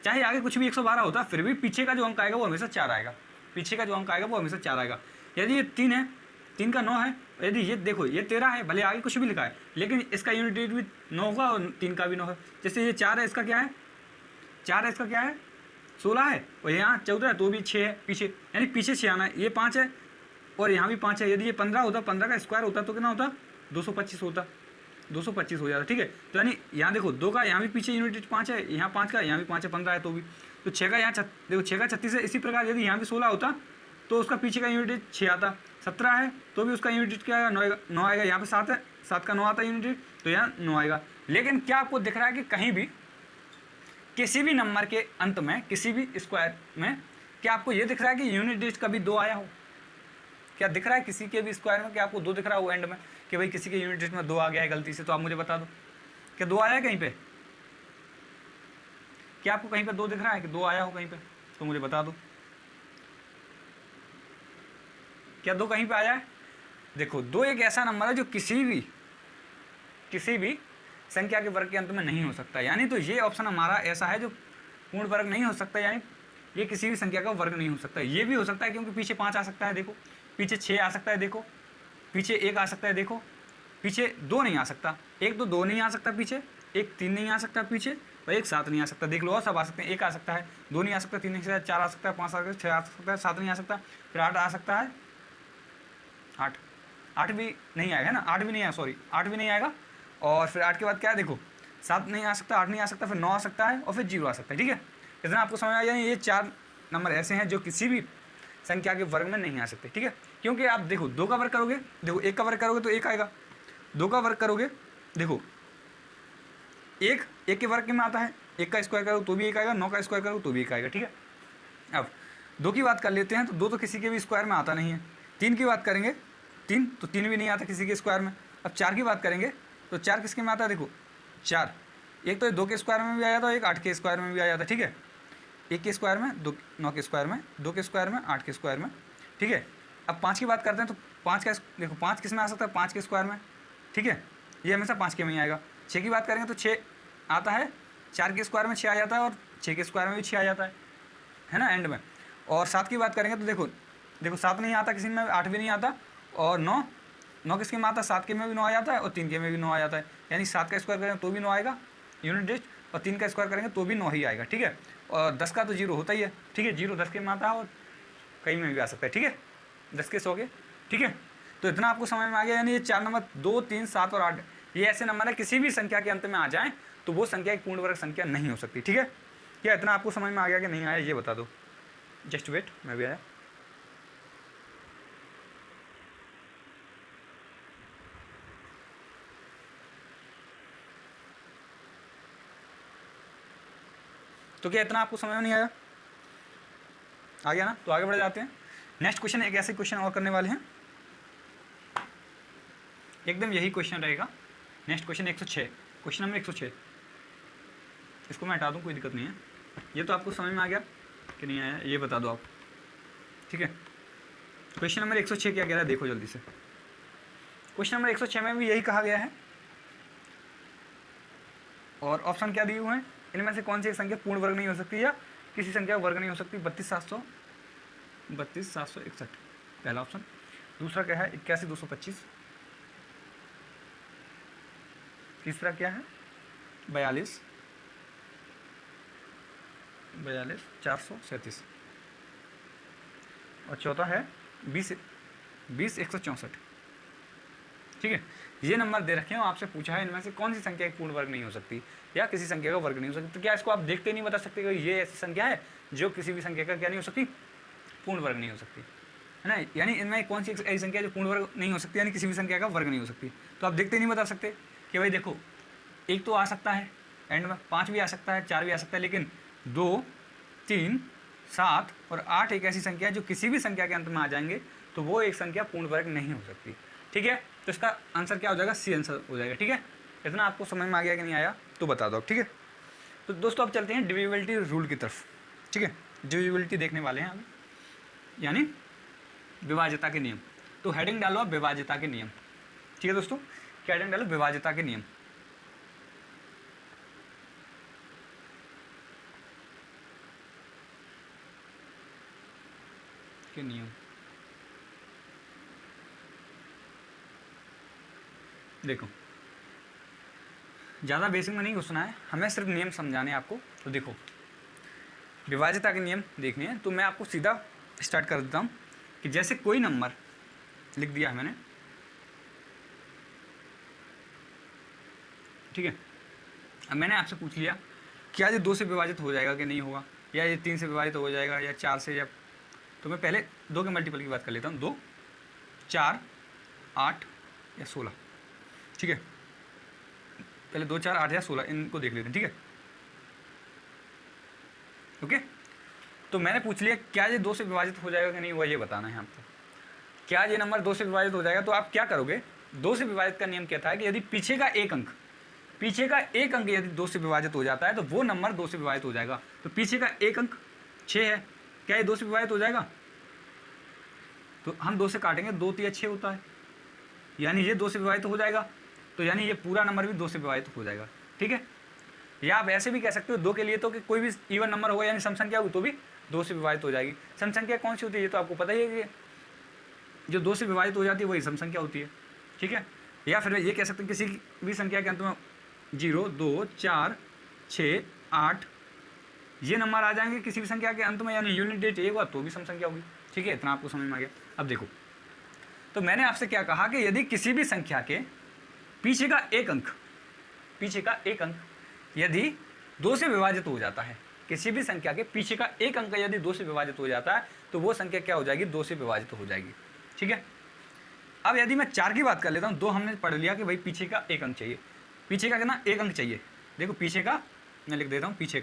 चाहे आगे कुछ भी 112 होता, फिर भी पीछे का जो अंक आएगा वो हमेशा 4 आएगा, पीछे का जो अंक आएगा वो हमेशा 4 आएगा। यदि ये 3 है, 3 का 9 है, यदि ये देखो ये 13 है, भले आगे कुछ भी लिखा है, लेकिन इसका यूनिट डिजिट भी 9 होगा और 3 का भी 9 है। जैसे ये 4 है, इसका क्या है, 4 है, इसका क्या है 16 है, और यहाँ 14 है, तो भी 6 है पीछे, यानी पीछे 6 आना है। ये 5 है और यहाँ भी 5 है। यदि ये 15 होता, 15 का स्क्वायर होता तो कितना होता, 225 होता, 225 हो जाता, ठीक है। तो यानी यहाँ देखो 2 का यहाँ भी पीछे यूनिट डिजिट 5 है, यहाँ 5 का, यहाँ भी 5 है, 15 है, तो भी तो 6 का यहाँ देखो 6 का 36 है। इसी प्रकार यदि यहाँ भी 16 होता तो उसका पीछे का यूनिट डिजिट 6 आता। 17 है तो भी उसका यूनिट डिजिट क्या आएगा, 9 आएगा। यहाँ पे 7 है, 7 का 9 आता है यूनिट डिजिट, तो यहाँ 9 आएगा। लेकिन क्या आपको दिख रहा है कि कहीं भी किसी भी नंबर के अंत में, किसी भी स्क्वायर में, क्या आपको ये दिख रहा है कि यूनिट डिजिट कभी 2 आया हो? क्या दिख रहा है किसी के भी स्क्वायर में, क्या आपको 2 दिख रहा हो एंड में, कि भाई किसी के यूनिट डिजिट में 2 आ गया है गलती से? तो आप मुझे बता दो, क्या 2 आया है कहीं पे? क्या आपको कहीं पे 2 दिख रहा है कि 2 आया हो कहीं पे? तो मुझे बता दो, क्या 2 कहीं पे आया है? देखो 2 एक ऐसा नंबर है जो किसी भी संख्या के वर्ग के अंत में नहीं हो सकता। यानी तो ये ऑप्शन हमारा ऐसा है जो पूर्ण वर्ग नहीं हो सकता, यानी ये किसी भी संख्या का वर्ग नहीं हो सकता। ये भी हो सकता है क्योंकि पीछे 5 आ सकता है, देखो पीछे 6 आ सकता है, देखो पीछे 1 आ सकता है, देखो पीछे 2 नहीं आ सकता, 1 तो 2 नहीं आ सकता पीछे, 1 3 नहीं आ सकता पीछे, और 1 7 नहीं आ सकता। देख लो और सब आ सकते हैं। 1 आ सकता है, 2 नहीं आ सकता, 3 नहीं आ सकता, 4 आ सकता है, 5 आ सकता है, 6 आ सकता है, 7 नहीं आ सकता, फिर 8 आ सकता है, 8 भी नहीं आएगा ना, 8 भी नहीं आया, सॉरी 8 भी नहीं आएगा। और फिर 8 के बाद क्या है, देखो 7 नहीं आ सकता, 8 नहीं आ सकता, फिर 9 आ सकता है और फिर 0 आ सकता है, ठीक है। इतना आपको समझ आ जाए। ये 4 नंबर ऐसे हैं जो किसी भी संख्या के वर्ग में नहीं आ सकते, ठीक है। क्योंकि आप देखो 2 का वर्ग करोगे, देखो 1 का वर्ग करोगे तो 1 आएगा, 2 का वर्ग करोगे, देखो 1 के वर्ग में आता है, 1 का स्क्वायर करो तो भी 1 आएगा, 9 का स्क्वायर करो तो भी 1 आएगा, ठीक है। अब 2 की बात कर लेते हैं, तो 2 तो किसी के भी स्क्वायर में आता नहीं है। 3 की बात करेंगे, 3 तो 3 भी नहीं आता किसी के स्क्वायर में। अब 4 की बात करेंगे तो 4 किसके में आता है, देखो 4 एक तो 2 के स्क्वायर में भी आ जाता है, एक 8 के स्क्वायर में भी आ जाता है, ठीक है। 1 के स्क्वायर में, 2 9 के स्क्वायर में, 2 के स्क्वायर में, 8 के स्क्वायर में, ठीक है। अब 5 की बात करते हैं तो 5 का देखो 5 किस में आ सकता है, 5 के स्क्वायर में, ठीक है। ये हमेशा 5 के में ही आएगा। 6 की बात करेंगे तो 6 आता है, 4 के स्क्वायर में 6 आ जाता है और 6 के स्क्वायर में भी 6 आ जाता है ना एंड में। और 7 की बात करेंगे तो देखो 7 नहीं आता किसी में, 8 भी नहीं आता, और 9 किसके में आता है, 7 के में भी 9 आ जाता है और 3 के में भी 9 आ जाता है। यानी 7 का स्क्वायर करेंगे तो भी 9 आएगा यूनिट डिजिट, और 3 का स्क्वायर करेंगे तो भी 9 ही आएगा, ठीक है। और 10 का तो 0 होता ही है, ठीक है। 0 10 के में आता है और कहीं में भी आ सकता है, ठीक है। 10 के 100 के, ठीक है। तो इतना आपको समझ में आ गया। यानी ये 4 नंबर 2 3 7 और 8 ये ऐसे नंबर है किसी भी संख्या के अंत में आ जाएँ तो वो संख्या एक पूर्ण वर्ग संख्या नहीं हो सकती, ठीक है। क्या इतना आपको समझ में आ गया कि नहीं आया, ये बता दो। जस्ट वेट, मैं भी आया। तो क्या इतना आपको समझ में नहीं आया, आ गया ना? तो आगे बढ़ जाते हैं। नेक्स्ट क्वेश्चन, एक ऐसे क्वेश्चन और करने वाले हैं, एकदम यही क्वेश्चन रहेगा। Next question 106, question number 106। इसको मैं हटा दूं, कोई दिक्कत नहीं है। ये तो आपको समझ में आ गया कि नहीं आया, ये बता दो आप, ठीक है। क्वेश्चन नंबर 106 क्या कह रहा है, देखो जल्दी से। क्वेश्चन नंबर 106 में भी यही कहा गया है और ऑप्शन क्या दिए हुए हैं, इनमें से कौन सी एक संख्या पूर्ण वर्ग नहीं हो सकती या किसी संख्या का वर्ग नहीं हो सकती। 32,761 पहला ऑप्शन। दूसरा क्या है, 81,225। तीसरा क्या है, 42,437। और चौथा है 20,164, ठीक है। ये नंबर दे रखे हैं, आपसे पूछा है इनमें से कौन सी संख्या एक पूर्ण वर्ग नहीं हो सकती या किसी संख्या का वर्ग नहीं हो सकती। तो क्या इसको आप देखते नहीं बता सकते कि ये ऐसी संख्या है जो किसी भी संख्या का क्या नहीं हो सकती, पूर्ण वर्ग नहीं हो सकती, है ना। यानी इनमें कौन सी ऐसी संख्या जो पूर्ण वर्ग नहीं हो सकती, यानी किसी भी संख्या का वर्ग नहीं हो सकती। तो आप देखते नहीं बता सकते कि भाई देखो 1 तो आ सकता है एंड में, 5 भी आ सकता है, 4 भी आ सकता है, लेकिन 2 3 7 और 8 एक ऐसी संख्या है जो किसी भी संख्या के अंत में आ जाएंगे तो वो एक संख्या पूर्ण वर्ग नहीं हो सकती, ठीक है। तो इसका आंसर क्या हो जाएगा, सी आंसर हो जाएगा, ठीक है। इतना आपको समझ में आ गया कि नहीं आया तो बता दो, ठीक है। तो दोस्तों अब चलते हैं डिविजिबिलिटी रूल की तरफ, ठीक है। डिविजिबिलिटी देखने वाले हैं अभी, यानी विभाज्यता के नियम। तो हेडिंग डालो आप विभाज्यता के नियम। ठीक है दोस्तों, क्या हेडिंग डालो? विभाज्यता के नियम। के नियम देखो, ज़्यादा बेसिक में नहीं घुसना है, हमें सिर्फ नियम समझाने हैं आपको। तो देखो विभाज्यता के नियम देखने हैं, तो मैं आपको सीधा स्टार्ट कर देता हूँ कि जैसे कोई नंबर लिख दिया है मैंने, ठीक है। अब मैंने आपसे पूछ लिया क्या ये 2 से विभाजित हो जाएगा कि नहीं होगा, या ये 3 से विभाजित हो जाएगा, या 4 से, या तो मैं पहले 2 के मल्टीपल की बात कर लेता हूँ। 2, 4, 8 या 16, ठीक है। पहले 2, 4, 8 या 16 इनको देख लेते हैं, ठीक है। ओके, तो मैंने पूछ लिया क्या ये 2 से विभाजित हो जाएगा कि नहीं हुआ, ये बताना है आपको। क्या ये नंबर 2 से विभाजित हो जाएगा, तो आप क्या करोगे? 2 से विभाजित का नियम कहता है कि यदि पीछे का एक अंक यदि 2 से विभाजित हो जाता है तो वो नंबर 2 से विभाजित हो जाएगा। तो पीछे का एक अंक 6 है, क्या ये 2 से विभाजित हो जाएगा? तो हम 2 से काटेंगे, 2 3 6 होता है, यानी ये 2 से विभाजित हो जाएगा। तो यानी ये पूरा नंबर भी 2 से विभाजित हो जाएगा, ठीक है। या आप ऐसे भी कह सकते हो 2 के लिए तो कि कोई भी इवन नंबर होगा यानी सम संख्या होगी तो भी 2 से विभाजित हो जाएगी। सम संख्या कौन सी होती है ये तो आपको पता ही है कि जो 2 से विभाजित हो जाती है वही सम संख्या होती है, ठीक है। या फिर ये कह सकते हैं किसी भी संख्या के अंत में 0, 2, 4, 6, 8 ये नंबर आ जाएंगे किसी भी संख्या के अंत में, यानी यूनिट डिजिट एक हुआ तो भी सम संख्या होगी, ठीक है। इतना आपको समझ में आ गया। अब देखो, तो मैंने आपसे क्या कहा कि यदि किसी भी संख्या के पीछे का एक अंक यदि 2 से विभाजित हो जाता है, किसी भी संख्या के पीछे का एक अंक यदि 2 से विभाजित हो जाता है तो वो संख्या क्या हो जाएगी? 2 से विभाजित हो जाएगी, ठीक है। अब यदि मैं 4 की बात कर लेता हूँ, 2 हमने पढ़ लिया कि भाई पीछे का एक अंक चाहिए, पीछे का कितना? एक अंक चाहिए। देखो पीछे का मैं लिख देता हूँ, पीछे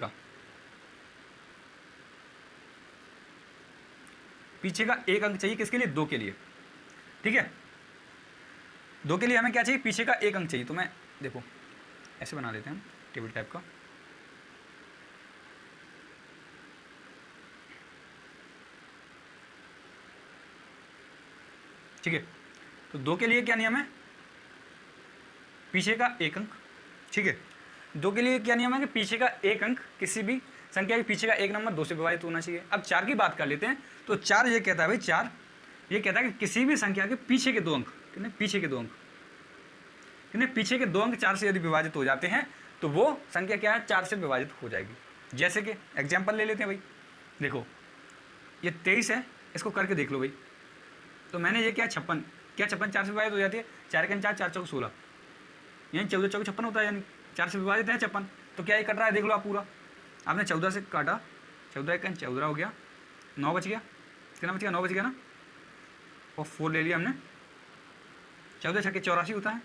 का एक अंक चाहिए, किसके लिए? 2 के लिए, ठीक है। 2 के लिए हमें क्या चाहिए? पीछे का एक अंक चाहिए। तो मैं देखो ऐसे बना देते हैं टेबल टाइप का, ठीक है। तो 2 के लिए क्या नियम है? पीछे का एक अंक, ठीक है। 2 के लिए क्या नियम है कि पीछे का एक अंक किसी भी संख्या के पीछे का एक नंबर 2 से विभाजित होना चाहिए। अब 4 की बात कर लेते हैं, तो 4 ये कहता है भाई, 4 ये कहता है कि किसी भी संख्या के पीछे के 2 अंक, कितने? पीछे के 2 अंक, कितने? पीछे के 2 अंक 4 से यदि विभाजित हो जाते हैं तो वो संख्या क्या है? 4 से विभाजित हो जाएगी। जैसे कि एग्जाम्पल ले लेते हैं भाई, देखो ये 23 है, इसको करके देख लो भाई। तो मैंने ये क्या 56, क्या 56 4 से विभाजित हो जाती है? 4 4 4 4 16, यानी 14 14 56 होता है, यानी 4 से विभाजित है 56। तो क्या ये कट रहा है? देख लो आप पूरा, आपने 14 से काटा, 14 1 14 हो गया, 9 बच गया, कितना बच गया? 9 बच गया ना, और 4 ले लिया हमने, 14 6 84 होता है,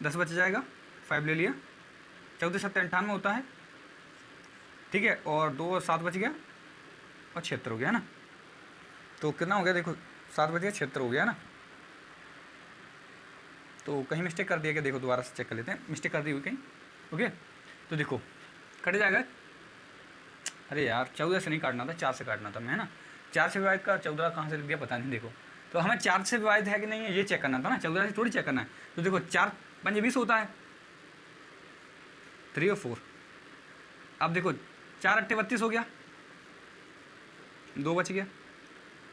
10 बच जाएगा, 5 ले लिया, 14 7 98 होता है, ठीक है। और 2 और 7 बच गया, और 76 हो गया ना। तो कितना हो गया? देखो 7 बच गया, 76 हो गया ना। तो कहीं मिस्टेक कर दिया क्या? देखो दोबारा से चेक कर लेते हैं, मिस्टेक कर दी हुई कहीं, ओके। तो देखो कट जाएगा, अरे यार 14 से नहीं काटना था, 4 से काटना था मैं, है ना। 4 से विभाजित का 14 कहाँ से लिख दिया पता नहीं। देखो तो हमें 4 से विभाजित है कि नहीं है ये चेक करना था ना, 14 से थोड़ी चेक करना है। तो देखो 4 5 20 होता है, 3 और 4। अब देखो 4 8 32 हो गया, 2 बच गया,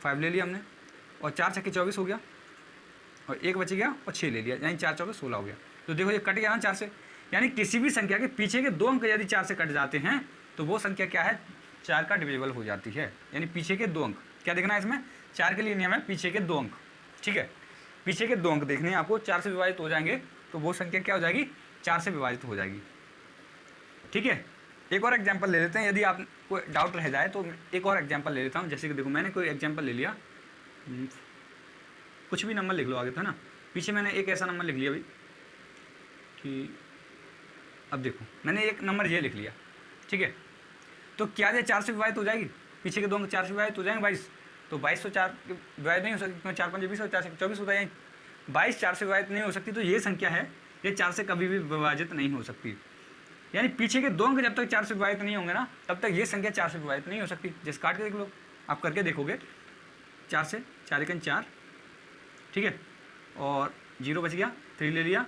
5 ले लिया हमने, और 4 6 24 हो गया, और 1 बच गया, और 6 ले लिया, यानी 4 4 16 हो गया। तो देखो ये कट गया ना 4 से, यानी किसी भी संख्या के पीछे के 2 अंक यदि 4 से कट जाते हैं तो वो संख्या क्या है? 4 का डिविजिबल हो जाती है, यानी पीछे के 2 अंक। क्या देखना है इसमें? 4 के लिए नियम है पीछे के 2 अंक, ठीक है। पीछे के 2 अंक देखने हैं आपको, 4 से विभाजित हो जाएंगे तो वो संख्या क्या हो जाएगी? 4 से विभाजित हो जाएगी, ठीक है। एक और एग्जाम्पल ले लेते हैं, यदि आपको डाउट रह जाए तो एक और एग्जाम्पल ले लेता हूँ। जैसे कि देखो मैंने कोई एग्जाम्पल ले लिया, कुछ भी नंबर लिख लो आगे था ना, पीछे मैंने एक ऐसा नंबर लिख लिया भाई कि, अब देखो मैंने एक नंबर ये लिख लिया, ठीक है। तो क्या ये 4 से विभाजित हो जाएगी? पीछे के 2 अंक 4 से विभाजित हो जाएंगे 22, तो 22 तो 4 विभाजित नहीं हो सकती, क्योंकि 4 5 20 और 4 6 24 होता है, 22 4 से विभाजित नहीं हो सकती। तो ये संख्या है, ये 4 से कभी भी विभाजित नहीं हो सकती, यानी पीछे के 2 अंक जब तक 4 से विभाजित नहीं होंगे ना तब तक ये संख्या 4 से विभाजित नहीं हो सकती। जैसे काट के देख लो, आप करके देखोगे, 4 से 4 1 4, ठीक है, और 0 बच गया, 3 ले लिया,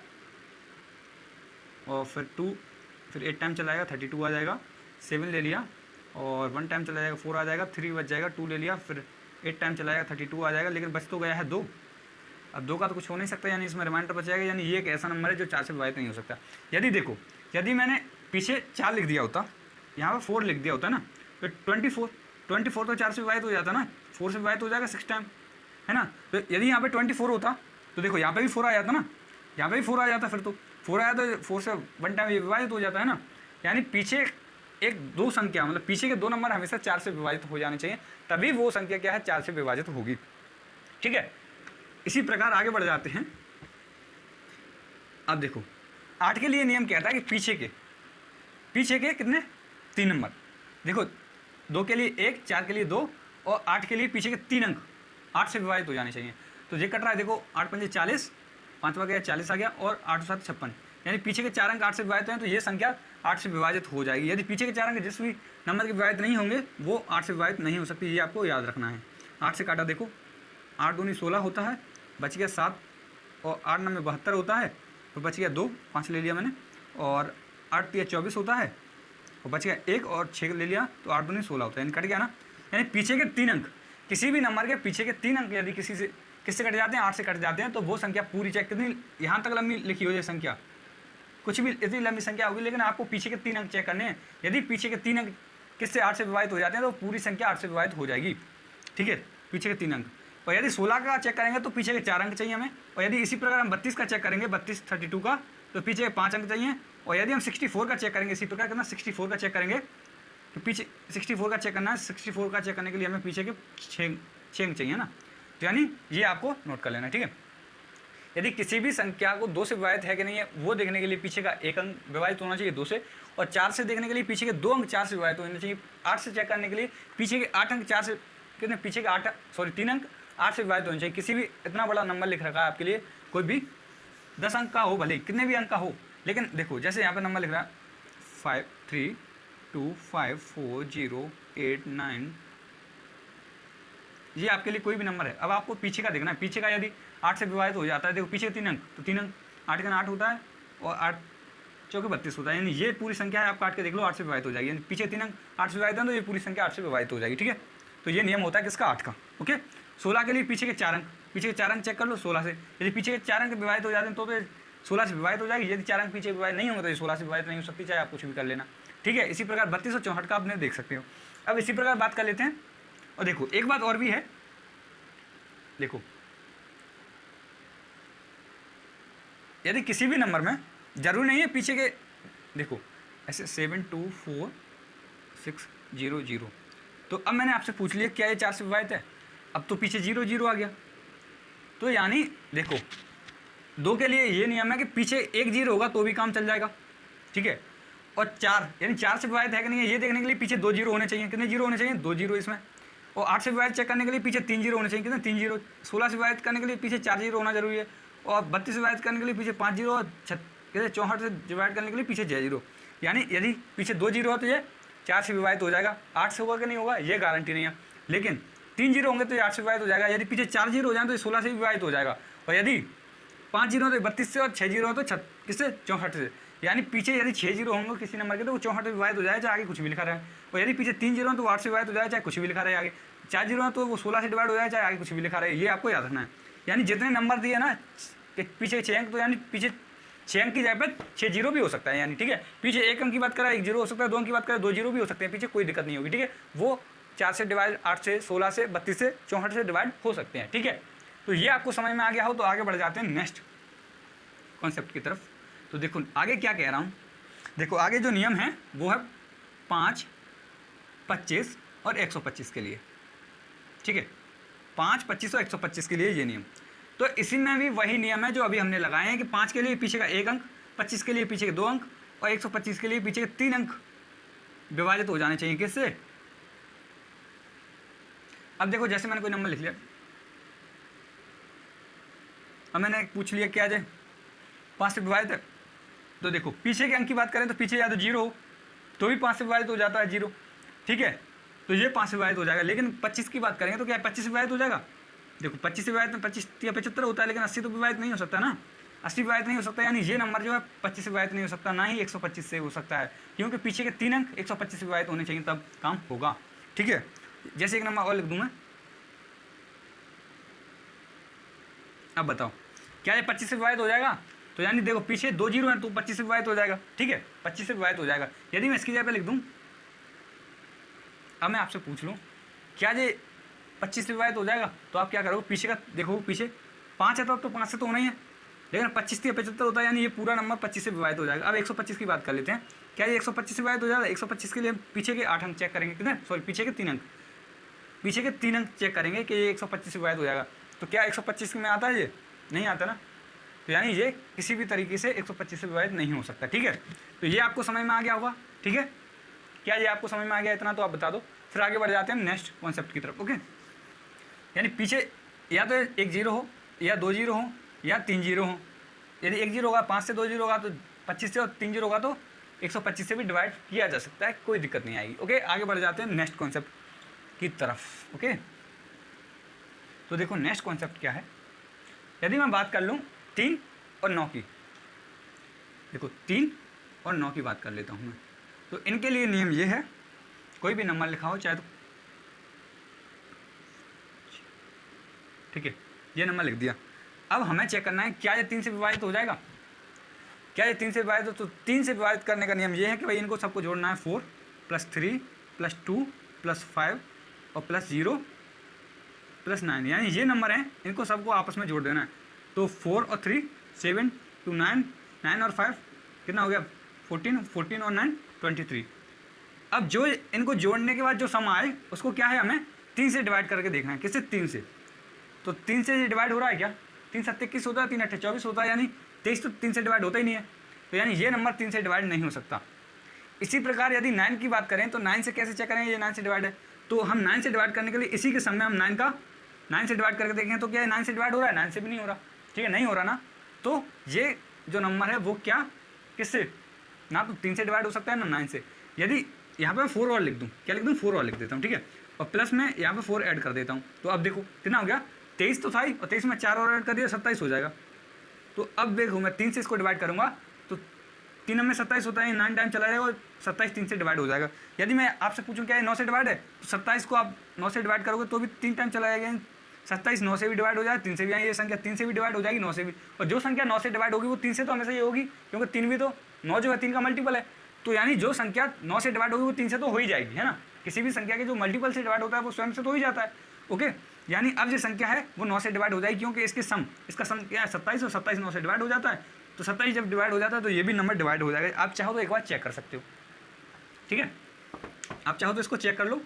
और फिर 2, फिर 8 टाइम चला जाएगा 32 आ जाएगा, 7 ले लिया, और 1 टाइम चला जाएगा 4 आ जाएगा, 3 बच जाएगा, 2 ले लिया, फिर 8 टाइम चला जाएगा 32 आ जाएगा, लेकिन बच तो गया है 2। अब 2 का तो कुछ हो नहीं सकता, यानी इसमें रिमाइंडर बच जाएगा, यानी ये एक ऐसा नंबर है जो 4 से विभाजित नहीं हो सकता। यदि देखो, यदि मैंने पीछे 4 लिख दिया होता, यहाँ पर 4 लिख दिया होता ना, तो 24 तो 4 से विभाजित हो जाता ना, 4 से विभाजित हो जाएगा 6 टाइम, है ना। तो यदि यहाँ पे 24 होता तो देखो यहाँ पे भी 4 आ जाता ना, यहाँ पे भी 4 आ जाता, फिर तो 4 आया तो 4 से 1 टाइम विभाजित हो जाता है ना। यानी पीछे एक 2 संख्या, मतलब पीछे के 2 नंबर हमेशा 4 से विभाजित हो जाने चाहिए, तभी वो संख्या क्या है 4 से विभाजित होगी, ठीक है। इसी प्रकार आगे बढ़ जाते हैं। अब देखो 8 के लिए नियम कहता है कि पीछे के कितने 3 नंबर, देखो 2 के लिए 1, 4 के लिए 2 और 8 के लिए पीछे के 3 अंक 8 से विभाजित हो जाने चाहिए। तो ये कट रहा है, देखो 8 पंजे 40, 5 गया 40 आ गया, और 8 7 56, यानी पीछे के 4 अंक 8 से विभाजित हैं, तो ये संख्या 8 से विभाजित हो जाएगी। यदि पीछे के 4 अंक जिस भी नंबर के विभाजित नहीं होंगे वो 8 से विभाजित नहीं हो सकती, ये आपको याद रखना है। 8 से काटा, देखो 8 दूनी 16 होता है, बच गया 7, और 8 9 में 72 होता है, तो बच गया 2, 5 ले लिया मैंने, और 8 3 24 होता है, और बच गया 1, और 6 ले लिया, तो 8 दूनी 16 होता है, यानी कट गया ना। यानी पीछे के 3 अंक, किसी भी नंबर के पीछे के 3 अंक यदि किससे कट जाते हैं, 8 से कट जाते हैं, तो वो संख्या पूरी, चाहे कितनी यहाँ तक लंबी लिखी हो जाए संख्या, कुछ भी इतनी लंबी संख्या होगी, लेकिन आपको पीछे के 3 अंक चेक करने हैं। यदि पीछे के 3 अंक किससे 8 से विभाजित हो जाते हैं, तो पूरी संख्या 8 से विभाजित हो जाएगी, ठीक है, पीछे के 3 अंक। और यदि 16 का चेक करेंगे तो पीछे के 4 अंक चाहिए हमें, और यदि इसी प्रकार हम 32 का चेक करेंगे, 32 32 का, तो पीछे के 5 अंक चाहिए। और यदि हम 64 का चेक करेंगे, इसी प्रकार कितना 64 का चेक करेंगे, तो पीछे 64 का चेक करना है, 64 का चेक करने के लिए हमें पीछे के 6 अंक चाहिए ना, तो यानी ये आपको नोट कर लेना, ठीक है। यदि किसी भी संख्या को 2 से विभाजित है कि नहीं है, वो देखने के लिए पीछे का 1 अंक विभाजित होना चाहिए 2 से, और 4 से देखने के लिए पीछे के 2 अंक 4 से विभाजित होने चाहिए। 8 से चेक करने के लिए पीछे के 8 अंक 4 से, कितने पीछे के 3 अंक 8 से विभाजित होने चाहिए। किसी भी इतना बड़ा नंबर लिख रखा है आपके लिए, कोई भी 10 अंक का हो, भले कितने भी अंक का हो, लेकिन देखो जैसे यहाँ पे नंबर लिख रहा है 5 3 2 5 4 0 8 9, ये आपके लिए कोई भी नंबर है। अब आपको पीछे का देखना है, पीछे का यदि 8 से विभाजित हो जाता है, देखो पीछे 3 अंक, तो 3 अंक 8 का 8 होता है, और 8 चौके 32 होता है, यानी ये पूरी संख्या है, आप काट के देख लो 8 से विभाजित हो जाएगी। यानी पीछे 3 अंक 8 से विभाजित है, तो ये पूरी संख्या 8 से विभाजित हो जाएगी, ठीक है। तो ये नियम होता है किसका, 8 का, ओके। 16 के लिए पीछे के 4 अंक, पीछे के 4 अंक चेक कर लो 16 से, यदि पीछे के 4 अंक विभाजित हो जाते हैं तो 16 से विभाजित हो जाएगी। यदि 4 अंक पीछे विभाजित नहीं होंगे तो ये 16 से विभाजित नहीं हो सकती, चाहे आप कुछ भी कर लेना, ठीक है। इसी प्रकार 32 और 64 का आपने देख सकते हो। अब इसी प्रकार बात कर लेते हैं, और देखो एक बात और भी है, देखो यदि किसी भी नंबर में जरूरी नहीं है पीछे के, देखो ऐसे 7 2 4 6 0 0, तो अब मैंने आपसे पूछ लिया क्या ये 4 से विभाजित है, अब तो पीछे 0 0 आ गया, तो यानी देखो 2 के लिए ये नियम है कि पीछे 1 0 होगा तो भी काम चल जाएगा, ठीक है। और 4 यानी 4 से विभाजित है कि नहीं है, ये देखने के लिए पीछे 2 0 होने चाहिए, कितने 0 होने चाहिए 2 0 इसमें। और 8 से विभाजित चेक करने के लिए पीछे 3 0 होने चाहिए, कितने 3 0। 16 से विभाजित करने के लिए पीछे 4 0 होना जरूरी है, और 32 से विभाजित करने के लिए पीछे 5 0, और 64 से डिवाइड करने के लिए पीछे 6 0। यानी यदि पीछे 2 0 हो तो ये 4 से विभाजित हो जाएगा। 8 से होगा कि नहीं होगा ये गारंटी नहीं है, लेकिन 3 0 होंगे तो ये 8 से विभाजित हो जाएगा। यदि पीछे 4 0 हो जाए तो ये 16 से विभाजित हो जाएगा, और यदि 5 0 तो 32 से, और 6 0 हो तो किससे 64 से। यानी पीछे यदि 6 0 होंगे किसी नंबर के तो वो 64 से विभाजित हो जाए, चाहे आगे कुछ भी लिखा रहे। और यदि पीछे 3 0 तो 8 से विभाजित हो जाए, चाहे कुछ भी लिखा रहे आगे। 4 0 तो वो 16 से डिवाइड हो जाए, चाहे आगे कुछ भी लिखा रहे। ये आपको याद रखना है। यानी जितने नंबर दिए ना पीछे 6 अंक, तो यानी पीछे 6 अंक की जगह पर 6 0 भी हो सकता है, यानी ठीक है। पीछे 1 अंक की बात करें 1 0 हो सकता है, 2 अंक की बात करें 2 0 भी हो सकते हैं, पीछे कोई दिक्कत नहीं होगी, ठीक है। वो 4 से डिवाइड 8 से 16 से 32 से 64 से डिवाइड हो सकते हैं, ठीक है। तो ये आपको समझ में आ गया हो तो आगे बढ़ जाते हैं नेक्स्ट कॉन्सेप्ट की तरफ। तो देखो आगे क्या कह रहा हूँ, देखो आगे जो नियम है वो है 5, 25 और 125 के लिए, ठीक है। 5, 25 और 125 के लिए ये नियम। तो इसी में भी वही नियम है जो अभी हमने लगाए हैं कि 5 के लिए पीछे का 1 अंक, 25 के लिए पीछे के 2 अंक, और 125 के लिए पीछे के 3 अंक विभाजित हो जाने चाहिए किससे। अब देखो जैसे मैंने कोई नंबर लिख लिया, अब मैंने पूछ लिया क्या जाए 5 से विभाजित है, तो देखो पीछे के अंक की बात करें तो पीछे या तो 0 हो तो भी 5 से विभाजित हो जाता है 0, ठीक है। तो ये 5 से विभाजित हो जाएगा, लेकिन 25 की बात करेंगे तो क्या 25 से विभाजित हो जाएगा, देखो 25 से विभाजित में 25 या 75 होता है, लेकिन 80 तो विभाजित नहीं हो सकता ना, 80 विभाजित नहीं हो सकता, यानी ये नंबर जो है 25 से विभाजित नहीं हो सकता, ना ही 125 से हो सकता है, क्योंकि पीछे के 3 अंक 125 से विभाजित होने चाहिए, तब काम होगा। ठीक है, जैसे एक नंबर और लिख दूँ मैं, अब बताओ क्या ये 25 से विभाजित हो जाएगा? तो यानी देखो पीछे 2 जीरो है तो 25 से विभाजित हो जाएगा। ठीक है, 25 से विभाजित हो जाएगा। यदि मैं इसकी जगह पे लिख दूँ, अब मैं आपसे पूछ लूँ क्या ये 25 से विभाजित हो जाएगा? तो आप क्या करोगे, पीछे का देखो, पीछे 5 है तो अब तो 5 से तो होना ही है, लेकिन 25 या 75 होता है, यानी ये पूरा नंबर 25 से विभाजित हो जाएगा। अब 125 की बात कर लेते हैं, क्या ये 125 से विभाजित हो जाएगा? 125 के लिए पीछे के 8 अंक चेक करेंगे, कितने, सॉरी पीछे के 3 अंक, पीछे के 3 अंक चेक करेंगे कि ये 125 से विभाजित हो जाएगा। तो क्या 125 में आता है? ये नहीं आता ना, तो यानी ये किसी भी तरीके से 125 से विभाजित नहीं हो सकता। ठीक है, तो ये आपको समझ में आ गया होगा। ठीक है, क्या ये आपको समझ में आ गया? इतना तो आप बता दो, फिर आगे बढ़ जाते हैं नेक्स्ट कॉन्सेप्ट की तरफ। ओके, यानी पीछे या तो 1 जीरो हो, या 2 जीरो हो, या 3 जीरो हो। यदि 1 जीरो होगा, 5 से 2 जीरो होगा तो 25 से, और 3 जीरो होगा तो 125 से भी डिवाइड किया जा सकता है, कोई दिक्कत नहीं आएगी। ओके, आगे बढ़ जाते हैं नेक्स्ट कॉन्सेप्ट की तरफ। ओके, तो देखो नेक्स्ट कॉन्सेप्ट क्या है। यदि मैं बात कर लूँ 3 और 9 की, देखो 3 और 9 की बात कर लेता हूँ मैं, तो इनके लिए नियम ये है, कोई भी नंबर लिखा हो चाहे तो, ठीक है, ये नंबर लिख दिया। अब हमें चेक करना है क्या ये 3 से विभाजित हो जाएगा? क्या ये 3 से विभाजित हो? तो 3 से विभाजित करने का नियम ये है कि भाई इनको सबको जोड़ना है, 4 + 3 + 2 + 5 और +0 + 9, यानी ये नंबर हैं, इनको सबको आपस में जोड़ देना है। तो 4 और 3 7 2 9, 9 और 5 कितना हो गया? 14, 14 और 9 23। अब जो इनको जोड़ने के बाद जो सम आए उसको क्या है, हमें 3 से डिवाइड करके देखना है। किससे? 3 से। तो 3 से ये डिवाइड हो रहा है क्या? 3 7 21 होता है, 3 8 24 होता है, यानी 23 तो 3 से डिवाइड होता ही नहीं है, तो यानी ये नंबर 3 से डिवाइड नहीं हो सकता। इसी प्रकार यदि 9 की बात करें तो 9 से कैसे चेक करेंगे ये 9 से डिवाइड है? तो हम 9 से डिवाइड करने के लिए इसी के सम में हम 9 से डिवाइड करके देखें तो क्या है 9 से डिवाइड हो रहा है? 9 से भी नहीं हो रहा। ठीक है, नहीं हो रहा ना, तो ये जो नंबर है वो क्या, किससे, ना तो 3 से डिवाइड हो सकता है ना 9 से। यदि यहाँ पे 4 और लिख दूँ, क्या लिख दूँ? 4 और लिख देता हूँ। ठीक है, और प्लस में यहाँ पे 4 ऐड कर देता हूँ, तो अब देखो कितना हो गया? 23 तो था ही, और 23 में 4 और ऐड कर दिया, 27 हो जाएगा। तो अब देखो मैं 3 से इसको डिवाइड करूँगा तो 3 में 27 होता है, 9 टाइम चला जाएगा और 27 3 से डिवाइड हो जाएगा। यदि मैं आपसे पूछूं क्या ये 9 से डिवाइड है, तो 27 को आप 9 से डिवाइड करोगे तो भी 3 टाइम चला जाएगा। 27 9 से भी डिवाइड हो जाए, 3 से भी, ये संख्या 3 से भी डिवाइड हो जाएगी, 9 से भी, और जो संख्या 9 से डिवाइड होगी वो 3 से तो हमेशा ये होगी, क्योंकि 3 भी तो 9 जो है 3 का मल्टीपल है, तो यानी जो संख्या 9 से डिवाइड होगी वो 3 से तो हो ही जाएगी, है ना। किसी भी संख्या के जो मल्टीपल से डिवाइड होता है वो स्वयं से तो हो ही जाता है। ओके, यानी अब जो संख्या है वो 9 से डिवाइड हो जाएगी, क्योंकि इसका सम क्या है 27, और 27 9 से डिवाइड हो जाता है, तो 27 जब डिवाइड हो जाता है तो ये भी नंबर डिवाइड हो जाएगा। आप चाहो तो एक बार चेक कर सकते हो। ठीक है, आप चाहो तो इसको चेक कर लो,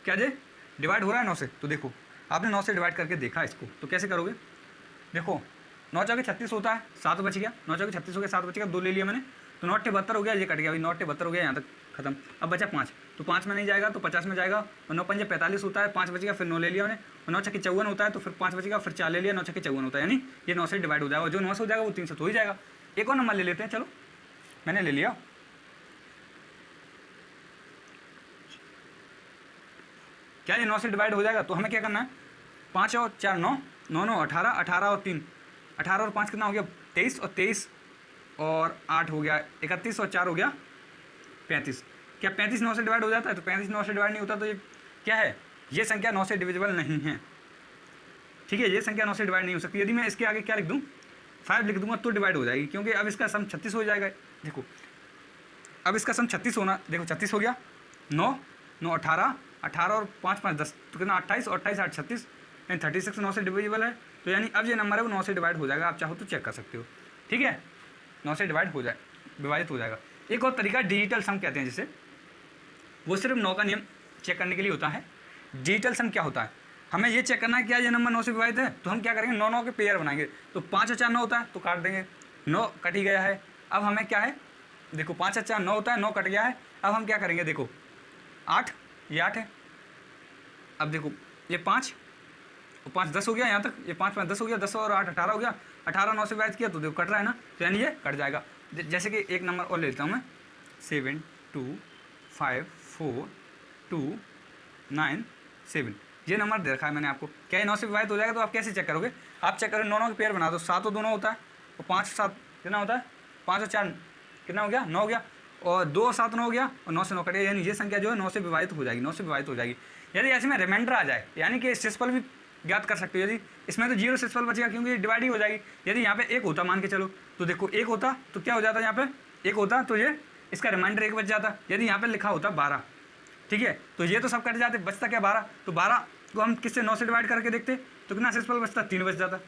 क्या जे डिवाइड हो रहा है 9 से। तो देखो आपने 9 से डिवाइड करके देखा इसको, तो कैसे करोगे? देखो 9 चौके 36 होता है, 7 बच गया, 9 चौके 36 हो गया, 7 बच गया, 2 ले लिया मैंने, तो 9 8 72 हो गया, ये कट गया, अभी 9 8 72 हो गया, यहाँ तक खत्म। अब बचा 5, तो 5 में नहीं जाएगा तो 50 में जाएगा, और 9 5 45 होता है, 5 बच गया, फिर 9 ले लिया मैंने, और 9 6 54 होता है, तो फिर 5 बच गया, फिर 4 ले लिया, 9 6 54 होता है, यानी ये 9 से डिवाइड हो जाएगा, जो 9 से हो जाएगा वो 3 से तो ही जाएगा। एक और नंबर ले लेते हैं, चलो मैंने ले लिया, क्या ये 9 से डिवाइड हो जाएगा? तो हमें क्या करना है, 5 और 4 9, 9 9 18, 18 और 3 18 और 5 कितना हो गया? 23, और 23 और 8 हो गया 31, और 4 हो गया 35। क्या 35 9 से डिवाइड हो जाता है? तो 35 9 से डिवाइड नहीं होता, तो ये क्या है, ये संख्या 9 से डिविजिबल नहीं है। ठीक है, ये संख्या 9 से डिवाइड नहीं हो सकती। यदि मैं इसके आगे क्या लिख दूँ, 5 लिख दूंगा तो डिवाइड हो जाएगी, क्योंकि अब इसका सम 36 हो जाएगा। देखो अब इसका सम 36 होना, देखो 36 हो गया, 9 9 18, 18 और 5 5 10, तो कितना 28, और 28 8 36, यानी 36 9 से डिविजिबल है, तो यानी अब ये नंबर है वो 9 से डिवाइड हो जाएगा। आप चाहो तो चेक कर सकते हो। ठीक है, 9 से डिवाइड हो जाए, विभाजित हो जाएगा। एक और तरीका डिजिटल सम कहते हैं जिसे, वो सिर्फ 9 का नियम चेक करने के लिए होता है। डिजिटल सम क्या होता है, हमें ये चेक करना है क्या ये नंबर 9 से विभाजित है, तो हम क्या करेंगे 9 9 के पेयर बनाएंगे, तो 5 और 4 9 होता है तो काट देंगे, 9 कट ही गया है। अब हमें क्या है, देखो 5 और 4 9 होता है, 9 कट गया है। अब हम क्या करेंगे, देखो 8, ये 8 है, अब देखो ये 5 और 5 10 हो गया, यहाँ तक ये 5 5 10 हो गया, 10 और 8 18 हो गया, 18 9 से विभाजित किया तो देखो कट रहा है ना, तो यानी ये कट जाएगा। जैसे कि एक नंबर और लेता हूँ मैं, 7 2 5 4 2 9 7, ये नंबर दे रखा है मैंने आपको, क्या ये 9 से विभाजित हो जाएगा? तो आप कैसे चेक करोगे? आप चेक करोगे 9 के पेयर बना दो, 7 और 2 होता है, और 5 और 7 कितना होता है? 5 और 4 कितना हो गया? 9 हो गया, और 2 और 7 9 हो गया, और 9 से 9 कटेगा, यानी ये संख्या जो है 9 से विभाजित हो जाएगी, 9 से विभाजित हो जाएगी। यदि ऐसे में रिमाइंडर आ जाए, यानी कि शेषफल भी ज्ञात कर सकते हो। यदि इसमें तो 0 शेषफल बचेगा क्योंकि डिवाइड ही हो जाएगी। यदि यहाँ पे 1 होता मान के चलो, तो देखो 1 होता तो क्या हो जाता? यहाँ पे 1 होता तो ये इसका रिमाइंडर 1 बच जाता। यदि यहाँ पे लिखा होता 12, ठीक है, तो ये तो सब कट जाते, बचता क्या? 12। तो 12 को हम किससे 9 से डिवाइड करके देखते तो कितना शेषफल बचता? 3 बच जाता।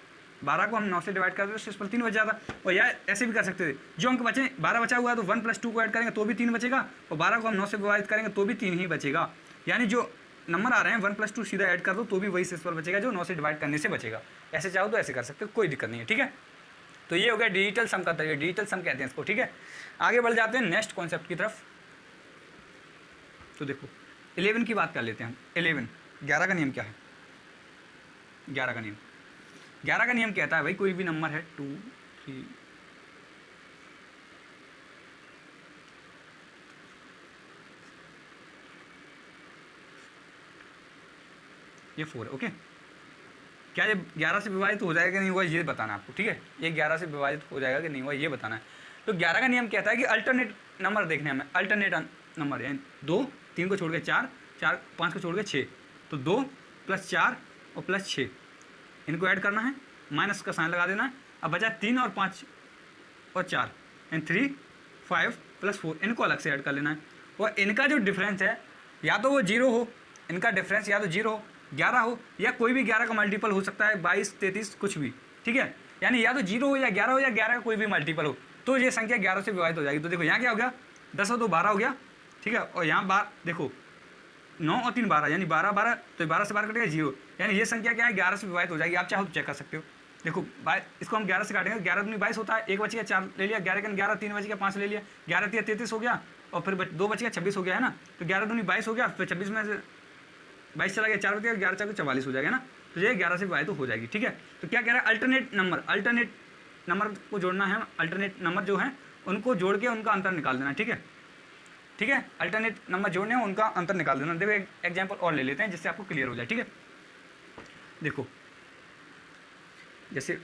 12 को हम 9 से डिवाइड करते तो शेषफल 3 बच जाता। और या ऐसे भी कर सकते थे, जो अंक बचे 12 बचा हुआ है तो 1 + 2 को ऐड करेंगे तो भी 3 बचेगा, और 12 को हम 9 से विभाजित करेंगे तो भी 3 ही बचेगा। यानी जो नंबर आ रहे हैं 1 + 2 सीधा ऐड कर दो तो भी वही शेषफल बचेगा जो 9 से डिवाइड करने से बचेगा। ऐसे चाहो तो ऐसे कर सकते हो, कोई दिक्कत नहीं है, ठीक है। तो ये हो गया डिजिटल सम का तरीका, डिजिटल सम कहते हैं इसको, ठीक है। आगे बढ़ जाते हैं नेक्स्ट कॉन्सेप्ट की तरफ। तो देखो 11 की बात कर लेते हैं हम। 11 का नियम क्या है? 11 का नियम, 11 का नियम कहता है भाई कोई भी नंबर है 2 3 ये 4 है, ओके। क्या ये 11 से विभाजित हो जाएगा कि नहीं हुआ ये बताना है आपको, ठीक है। ये 11 से विभाजित हो जाएगा कि नहीं हुआ ये बताना है। तो 11 का नियम कहता है कि अल्टरनेट नंबर देखने हमें, अल्टरनेट नंबर यानी 2 3 को छोड़ के 4 4 5 को छोड़ के 6, तो 2 + 4 और +6 इनको ऐड करना है, माइनस का साइन लगा देना है। अब बचा 3 और 5 और 4 यानी 3 5 + 4 इनको अलग से ऐड कर लेना है। और इनका जो डिफरेंस है या तो वो 0 हो, इनका डिफरेंस या तो 0 हो, 11 हो, या कोई भी 11 का मल्टीपल हो सकता है, 22 33 कुछ भी, ठीक है। यानी या तो 0 हो या 11 हो या 11 का कोई भी मल्टीपल हो, तो ये संख्या 11 से विभाजित हो जाएगी। तो देखो यहाँ क्या हो गया? 10 हो तो 12 हो गया, ठीक है। और यहाँ 12 देखो 9 और 3 12 यानी 12 12, तो 12 से 12 कटेगा 0, यानी ये संख्या क्या है? 11 से विभाजित हो जाएगी। आप चाहो तो चेक कर सकते हो। देखो इसको हम 11 से काटेंगे, 11 दूनी 22 होता है, 1 बच गया 4 ले लिया, 11 का 11 3 बच गया 5 ले लिया, 11 3 33 हो गया, और फिर 2 बच गया 26 हो गया, है ना। तो 11 दूनी 22 हो गया, फिर 26 में से 22 चला गया, 4 बच गया, 11 4 44 हो जाएगा ना। तो ये 11 से विभाजित हो जाएगी, ठीक है। तो क्या कह रहा है? अल्टरनेट नंबर को जोड़ना है, अल्टरनेट नंबर जो है उनको जोड़ के उनका अंतर निकाल देना, ठीक है, ठीक है। अल्टरनेट नंबर जोड़ने हैं उनका अंतर निकाल देना। देखो एक एग्जाम्पल और ले लेते हैं जिससे आपको क्लियर हो जाए, ठीक है। देखो जैसे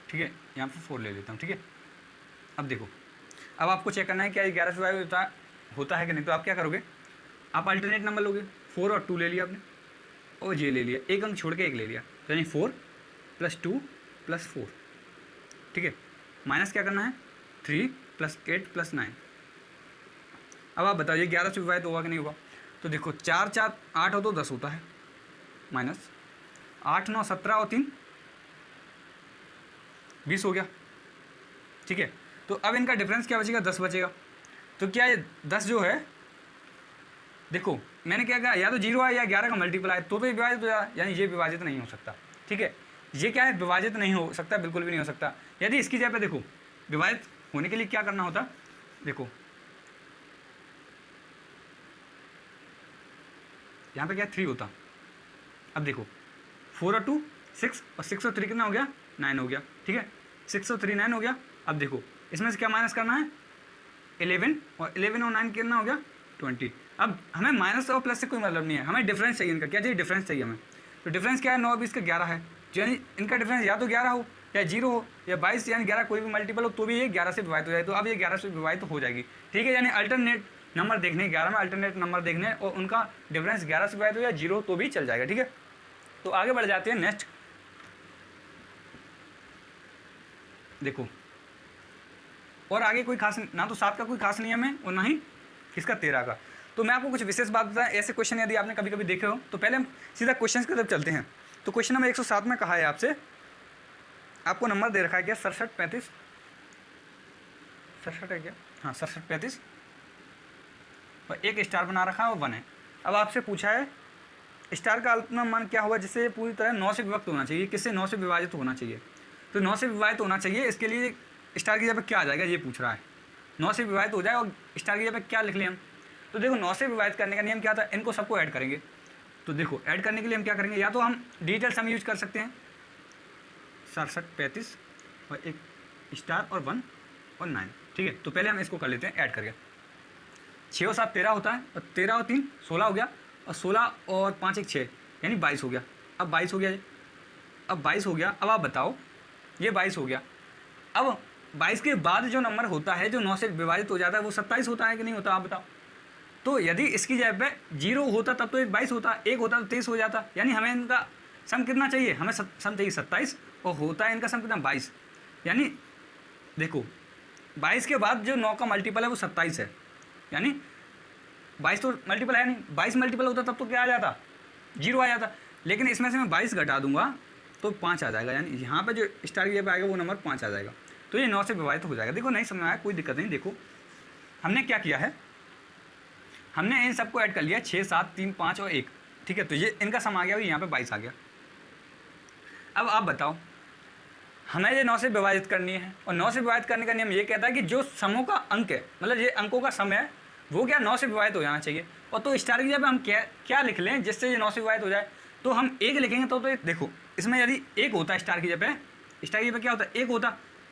ठीक है, यहाँ पे 4 ले लेता हूँ, ठीक है। अब देखो, अब आपको चेक करना है क्या ये 11 से विभाजित होता है कि नहीं। तो आप क्या करोगे? आप अल्टरनेट नंबर लोगे, 4 और 2 ले लिया आपने, और ये ले लिया, एक अंक छोड़ के एक ले लिया, तो यानी 4 + 2 + 4, ठीक है। माइनस क्या करना है? 3 + 8 + 9। अब आप बताओ ये 11 से विभाजित होगा कि नहीं होगा। तो देखो 4 4 8 हो तो 10 होता है, माइनस 8 9 17 और 3 20 हो गया, ठीक है। तो अब इनका डिफरेंस क्या बचेगा? 10 बचेगा। तो क्या ये 10 जो है, देखो मैंने क्या कहा, या तो 0 आया या 11 का मल्टीपल आया तो ये विभाजित हो जाएगा, यानी ये विभाजित नहीं हो सकता, ठीक है। ये क्या है? विभाजित नहीं हो सकता, बिल्कुल भी नहीं हो सकता। यदि इसकी जगह पे देखो विभाजित होने के लिए क्या करना होता, देखो यहाँ पे क्या 3 होता। अब देखो 4 और 2 6 और 6 और 3 कितना हो गया? 9 हो गया, ठीक है। 6 और 3 9 हो गया। अब देखो इसमें से क्या माइनस करना है? 11, और 11 और 9 कितना हो गया? 20। अब हमें माइनस और प्लस से कोई मतलब नहीं है, हमें डिफरेंस चाहिए इनका। क्या चाहिए? डिफरेंस चाहिए हमें। तो डिफरेंस क्या है? 9 20 का 11 है, यानी इनका डिफरेंस या तो 11 हो या 0 हो या 22 यानी 11 कोई भी मल्टीपल हो तो भी ये 11 से विभाजित हो जाए। तो अब ये 11 से विभाजित हो जाएगी, ठीक है। यानी अल्टरनेट नंबर देखने 11 में अल्टरनेट नंबर देखने और उनका डिफरेंस 11 से विभाजित हो या 0 तो भी चल जाएगा, ठीक है। तो आगे बढ़ जाते हैं नेक्स्ट। देखो और आगे कोई खास ना तो 7 का कोई खास नियम है और ना ही किसका 13 का। तो मैं आपको कुछ विशेष बात बताएं, ऐसे क्वेश्चन यदि आपने कभी कभी देखे हो तो पहले हम सीधा क्वेश्चन की तरफ चलते हैं। तो क्वेश्चन नंबर 107 में कहा है आपसे, आपको नंबर दे रखा है क्या? 67 35 67 है क्या? हाँ 67 35 और एक स्टार बना रखा है और 1 है। अब आपसे पूछा है स्टार का अल्पतम मान क्या होगा जिससे पूरी तरह 9 से विभक्त होना चाहिए, किससे 9 से विभाजित होना चाहिए, तो 9 से विभाजित होना चाहिए। इसके लिए स्टार की जगह पे क्या आ जाएगा ये पूछ रहा है, 9 से विभाजित हो जाए और स्टार की जगह पे क्या लिख लें हम। तो देखो 9 से विभाजित करने का नियम क्या था, इनको सबको ऐड करेंगे। तो देखो ऐड करने के लिए हम क्या करेंगे, या तो हम डिजिटल सम यूज कर सकते हैं 67 35 और एक स्टार और 1 और 9, ठीक है। तो पहले हम इसको कर लेते हैं ऐड करके। 6 और 7 13 होता है, और 13 और 3 16 हो गया, और 16 और 5 एक 6 यानी 22 हो गया। अब 22 हो गया ये, अब 22 हो गया। अब आप बताओ ये 22 हो गया। अब 22 के बाद जो नंबर होता है जो 9 से विभाजित हो जाता है वो 27 होता है कि नहीं होता, आप बताओ। तो यदि इसकी जगह पे 0 होता तब तो 22 होता, 1 होता तो 23 हो जाता। यानी हमें इनका सम कितना चाहिए, हमें सम चाहिए 27, और होता है इनका सम कितना 22। यानी देखो 22 के बाद जो 9 का मल्टीपल है वो 27 है, यानी 22 तो मल्टीपल है नहीं, 22 मल्टीपल होता तब तो क्या आ जाता, 0 आ जाता। लेकिन इसमें से मैं 22 घटा दूंगा तो 5 आ जाएगा, यानी यहाँ पे जो स्टार की जगह आएगा वो नंबर 5 आ जाएगा। तो ये 9 से विभाजित हो जाएगा। देखो नहीं समझ में आया कोई दिक्कत नहीं। देखो हमने क्या किया है, हमने इन सबको ऐड कर लिया 6 7 3 5 और 1, ठीक है। तो ये इनका सम आ गया, यहाँ पे 22 आ गया। अब आप बताओ हमें ये 9 से विभाजित करनी है, और 9 से विभाजित करने का नियम ये कहता है कि जो समों का अंक है, मतलब ये अंकों का सम है वो क्या 9 से विभाजित हो जाना चाहिए। और तो स्टार की जगह हम क्या लिख लें जिससे ये 9 से विभाजित हो जाए, तो हम 1 लिखेंगे। तो देखो इसमें यदि 1 होता स्टार की जगह, स्टार की जगह क्या होता 1 होता,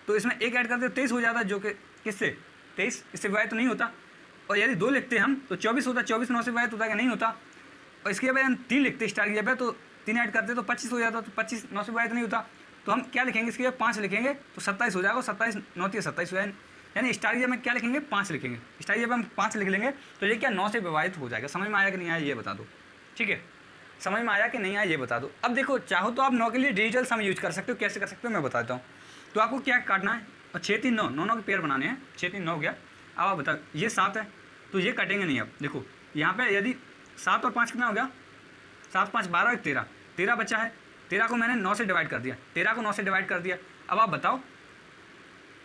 तो इसमें 1 ऐड करते 23 हो जाता, जो कि किससे 23 इससे विभाजित तो नहीं होता। और यदि 2 लिखते हम तो 24 होता, 24 9 से विभाजित होता कि नहीं होता। और इसके बाद हम 3 लिखते स्टार की जगह, तो 3 ऐड करते तो 25 हो जाता, तो 25 9 से विभाजित नहीं होता। तो हम क्या लिखेंगे इसके बाद 5 लिखेंगे तो 27 हो जाएगा, 27 9 27 हो जाएगा। यानी स्टार की जगह में क्या लिखेंगे 5 लिखेंगे, स्टार की जगह हम 5 लिख लेंगे तो ये क्या 9 से विभाजित हो जाएगा। समझ में आया कि नहीं आया ये बता दो, ठीक है। समझ में आया कि नहीं आया ये बता दो। अब देखो चाहो तो आप 9 के लिए डिजिटल सम यूज कर सकते हो, कैसे कर सकते हो मैं बताता हूँ। तो आपको क्या काटना है, और 6 3 9 9 के पेयर बनाने हैं, 6 3 9 हो गया। अब आप बताओ ये 7 है तो ये कटेंगे नहीं। अब देखो यहाँ पे यदि 7 और 5 कितना हो गया, 7 5 12 एक 13, 13 बचा है। 13 को मैंने 9 से डिवाइड कर दिया, 13 को 9 से डिवाइड कर दिया। अब आप बताओ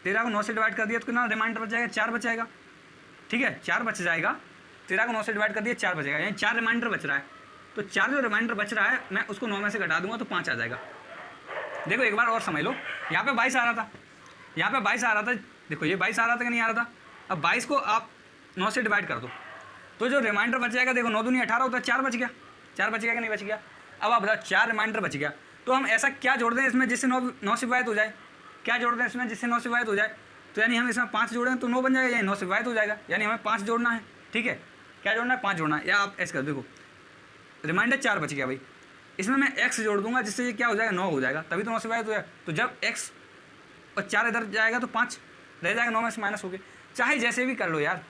13 को 9 से डिवाइड कर दिया तो कितना रिमाइंडर बच जाएगा, 4 बचाएगा, ठीक है 4 बच जाएगा। 13 को 9 से डिवाइड कर दिया 4 बचेगा, यानी 4 रिमाइंडर बच रहा है। तो 4 जो रिमाइंडर बच रहा है मैं उसको 9 में से घटा दूंगा तो 5 आ जाएगा। देखो एक बार और समझ लो, यहाँ पे 22 आ रहा था, यहाँ पे 22 आ रहा था, देखो ये 22 आ रहा था कि नहीं आ रहा था। अब 22 को आप 9 से डिवाइड कर दो तो जो रिमाइंडर बच जाएगा, देखो 9 दूनी 18 होता है, 4 बच गया, 4 बच गया कि नहीं बच गया। अब आप बताओ 4 रिमाइंडर बच गया, तो हम ऐसा क्या जोड़ दें इसमें जिससे 9 से विभाजित हो जाए, क्या जोड़ दें इसमें जिससे 9 से विभाजित हो जाए। तो यानी हम इसमें 5 जोड़ें तो 9 बन जाएगा, यानी 9 से विभाजित हो जाएगा। यानी हमें 5 जोड़ना है, ठीक है। क्या जोड़ना है, 5 जोड़ना है। या आप ऐसे कर देखो रिमाइंडर 4 बच गया भाई, इसमें मैं x जोड़ दूंगा जिससे ये क्या हो जाएगा 9 हो जाएगा, तभी तो 9 से विभाजित हो जाएगा। तो जब x और 4 इधर जाएगा तो 5 रह जाएगा, 9 में से माइनस हो गए। चाहे जैसे भी कर लो यार,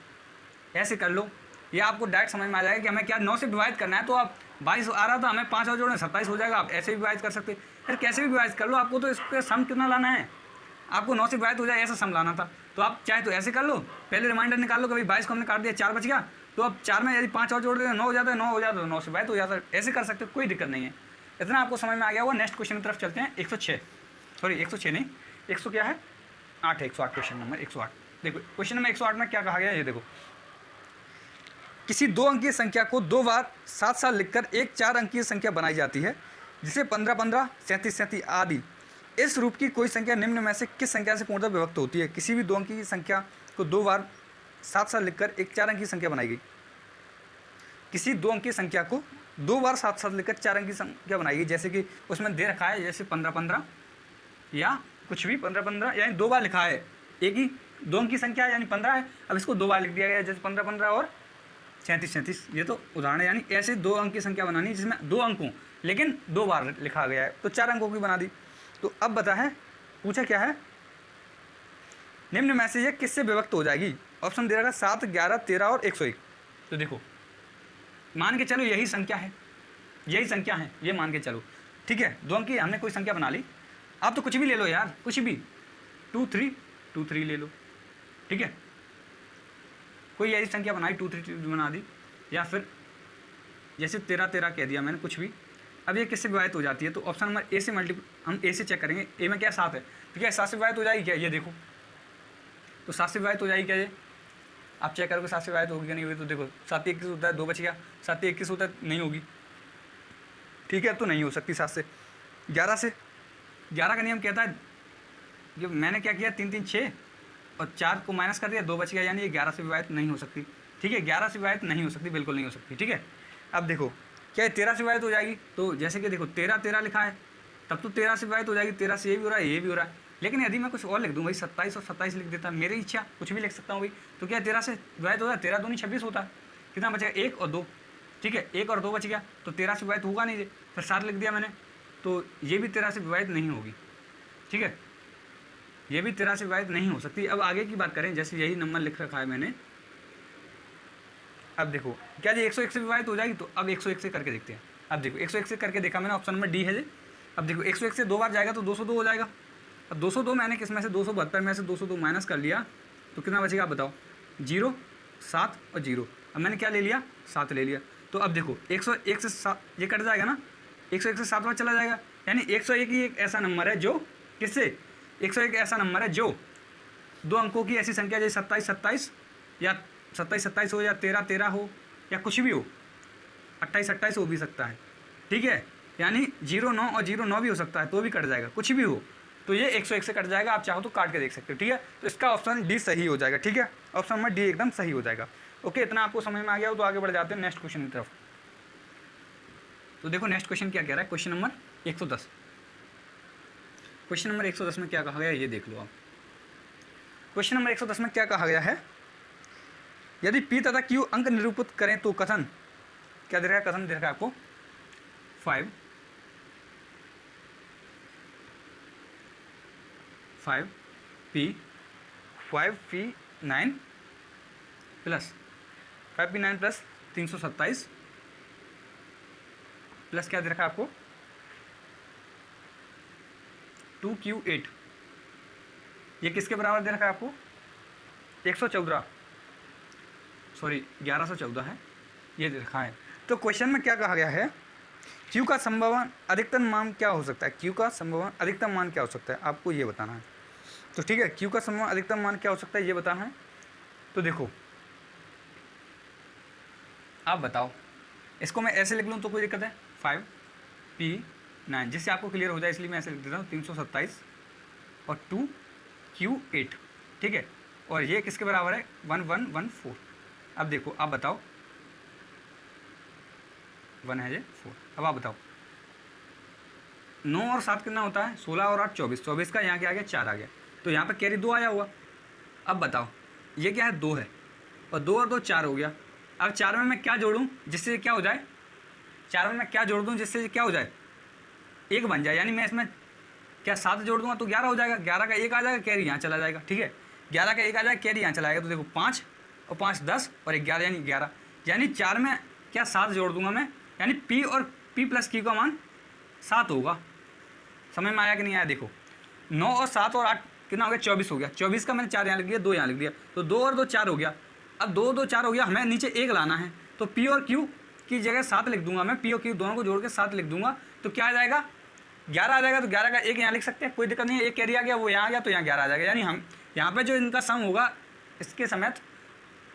ऐसे कर लो, या आपको डायरेक्ट समझ में आ जाएगा कि हमें क्या 9 से विभाजित करना है। तो आप 22 आ रहा था, हमें 5 और जोड़ना 27 हो जाएगा। आप ऐसे भी विभाजित कर सकते, फिर कैसे भी विभाजित कर लो, आपको तो इसका सम कितना लाना है, आपको 9 से विभाजित हो जाए ऐसा सम लाना था। तो आप चाहे तो ऐसे कर लो, पहले रिमाइंडर निकाल लो कि भाई 22 को हमने काट दिया, 4 बच गया, तो अब 4 में यदि 5 और जोड़ देते 9 हो जाता है, 9 हो जाता है 9 से विभाजित हो जाता है। ऐसे कर सकते हो, कोई दिक्कत नहीं है। इतना आपको समझ में आ गया होगा। नेक्स्ट क्वेश्चन की तरफ चलते हैं। 106 सॉरी 106 नहीं, 100 क्या है 8 है, 108 क्वेश्चन नंबर 108। देखो क्वेश्चन नंबर 108 में क्या कहा गया है, ये देखो किसी 2 अंकीय संख्या को 2 बार 7 7 लिखकर एक 4 अंकीय संख्या बनाई जाती है, जिसे 15 15 37 37 आदि इस रूप की कोई संख्या निम्न में से किस संख्या से पूर्णतः विभक्त होती है। किसी भी 2 अंकीय संख्या को 2 बार 7 7 लिखकर एक 4 अंकीय संख्या बनाई गई। किसी 2 अंकीय संख्या को 2 बार 7 7 लिखकर 4 अंकीय संख्या बनाई गई, जैसे कि उसमें दे रखा है जैसे 15 15 या कुछ भी 15 15, यानी 2 बार लिखा है, एक ही 2 अंक की संख्या यानी 15 है, अब इसको 2 बार लिख दिया गया जैसे 15 15 और 37 37। ये तो उदाहरण है, यानी ऐसे 2 अंक की संख्या बनानी जिसमें 2 अंक हों लेकिन 2 बार लिखा गया है, तो 4 अंकों की बना दी। तो अब बता है पूछा क्या है, निम्न में से ये किससे विभक्त हो जाएगी। ऑप्शन दे रखा 7 11 13 और 101। तो देखो मान के चलो यही संख्या है, यही संख्या है, ये मान के चलो, ठीक है। 2 अंक की हमने कोई संख्या बना ली, आप तो कुछ भी ले लो यार, कुछ भी 2 3 2 3 ले लो, ठीक है। कोई ऐसी संख्या बनाई 2 3 बना दी, या फिर जैसे 13 13 कह दिया मैंने, कुछ भी। अब ये किससे विभाजित हो जाती है, तो ऑप्शन नंबर ए से हम ए से चेक करेंगे। ए में क्या 7 है, तो क्या 7 से विभाजित हो जाएगी क्या, ये देखो तो 7 से विभाजित हो जाएगी क्या, ये आप चेक करोगे 7 से विभाजित होगी क्या नहीं होगी। तो देखो 7 21 होता है, 2 बच गया, 7 21 होता है नहीं होगी, ठीक है, तो नहीं हो सकती 7 से। 11 से, 11 का नियम कहता है, जो मैंने क्या किया 3 3 6 और 4 को माइनस कर दिया, 2 बच गया, यानी ये 11 से विभाजित नहीं हो सकती। ठीक है, 11 से विभाजित नहीं हो सकती, बिल्कुल नहीं हो सकती। ठीक है, अब देखो क्या ये 13 से विभाजित हो जाएगी, तो जैसे कि देखो 13 13 लिखा है, तब तो 13 से विभाजित हो जाएगी, 13 से ये भी हो रहा है, ये भी हो रहा है। लेकिन यदि मैं कुछ और लिख दूँ भाई, 27 और 27 लिख देता, मेरी इच्छा, कुछ भी लिख सकता हूँ भाई, तो क्या 13 से विभाजित होता है, 13 दूनी 26 होता है, कितना बचेगा 1 और 2। ठीक है, 1 और 2 बच गया, तो 13 से विभाजित होगा नहीं, फिर 7 लिख दिया मैंने, तो ये भी 13 से विभाजित नहीं होगी। ठीक है, ये भी 13 से विभाजित नहीं हो सकती। अब आगे की बात करें, जैसे यही नंबर लिख रखा है मैंने, अब देखो क्या जी 101 से विभाजित हो जाएगी, तो अब 101 से करके देखते हैं। अब देखो 101 से करके देखा मैंने, ऑप्शन नंबर डी है जी। अब देखो 101 से 2 बार जाएगा तो 202 हो जाएगा। अब 202 मैंने किस में से 272 में से 202 माइनस कर लिया, तो कितना बचेगा आप बताओ, 0 7 और 0। अब मैंने क्या ले लिया, 7 ले लिया। तो अब देखो 101 से 7 ये कट जाएगा ना, 101 से 7 बार चला जाएगा, यानी 101 ही एक ऐसा नंबर है जो किससे, 101 ऐसा नंबर है जो 2 अंकों की ऐसी संख्या जैसे 27 27 या 27 27 हो, या 13 13 हो, या कुछ भी हो, 28 28 हो भी सकता है। ठीक है, यानी 0 9 और 0 9 भी हो सकता है, तो भी कट जाएगा, कुछ भी हो, तो ये 101 से कट जाएगा। आप चाहो तो काट के देख सकते हो। ठीक है, तो इसका ऑप्शन डी सही हो जाएगा। ठीक है, ऑप्शन नंबर डी एकदम सही हो जाएगा। ओके, इतना आपको समझ में आ गया हो तो आगे बढ़ जाते हैं नेक्स्ट क्वेश्चन की तरफ। तो देखो नेक्स्ट क्वेश्चन क्या कह रहा है, क्वेश्चन नंबर 110। क्वेश्चन नंबर 110 में क्या कहा गया है ये देख लो आप। क्वेश्चन नंबर 110 में क्या कहा गया है, यदि पी तथा क्यू अंक निरूपित करें तो कथन क्या दे रहा है, कथन दे रहा है आपको 5p9 plus 5p9 plus 327 plus क्या दे रखा है आपको 2q8, ये किसके बराबर दे रखा है आपको 1114 है, ये दे रखा है। तो क्वेश्चन में क्या कहा गया है, Q का संभावना अधिकतम मान क्या हो सकता है, Q का संभावना अधिकतम मान क्या हो सकता है, आपको ये बताना है। तो ठीक है, Q का संभावना अधिकतम मान क्या हो सकता है ये बताना है। तो देखो आप बताओ, इसको मैं ऐसे लिख लूँ तो कोई दिक्कत है, 5p9, जिससे आपको क्लियर हो जाए इसलिए मैं ऐसे लिख देता हूँ 327 और 2q8। ठीक है, और ये किसके बराबर है 1114। अब देखो आप बताओ, 1 है ये 4। अब आप बताओ 9 और 7 कितना होता है, 16 और 8 24, 24 का यहाँ क्या आ गया 4 आ गया, तो यहाँ पे कैरी 2 आया हुआ। अब बताओ ये क्या है 2 है, और 2 और 2 4 हो गया। अब 4 में मैं क्या जोड़ूं जिससे क्या हो जाए, 4 में मैं क्या जोड़ दूं जिससे क्या हो जाए 1 बन जाए, यानी मैं इसमें क्या 7 जोड़ दूंगा तो 11 हो जाएगा, 11 का 1 आ जाएगा, कैरी यहाँ चला जाएगा। ठीक है, 11 का 1 आ जाएगा, कैरी यहाँ चला जाएगा, तो देखो 5 और 5 10 और 11 यानी 11, यानी 4 में क्या 7 जोड़ दूंगा मैं, यानी P और P प्लस Q का मान 7 होगा। समझ में आया कि नहीं आया, देखो 9 और 7 और 8 कितना हो गया 24 हो गया, 24 का मैंने 4 यहाँ लिख दिया, 2 यहाँ लिख दिया, तो 2 और 2 4 हो गया। अब 2 2 4 हो गया, हमें नीचे 1 लाना है, तो P और Q की जगह 7 लिख दूंगा मैं, P और Q दोनों को जोड़ के 7 लिख दूंगा, तो क्या आ जाएगा 11 आ जाएगा। तो 11 का 1 यहाँ लिख सकते हैं, कोई दिक्कत नहीं है, 1 कैरी आ गया वो यहाँ आ गया, तो यहाँ 11 आ जाएगा, यानी हम यहाँ पे जो इनका सम होगा इसके समेत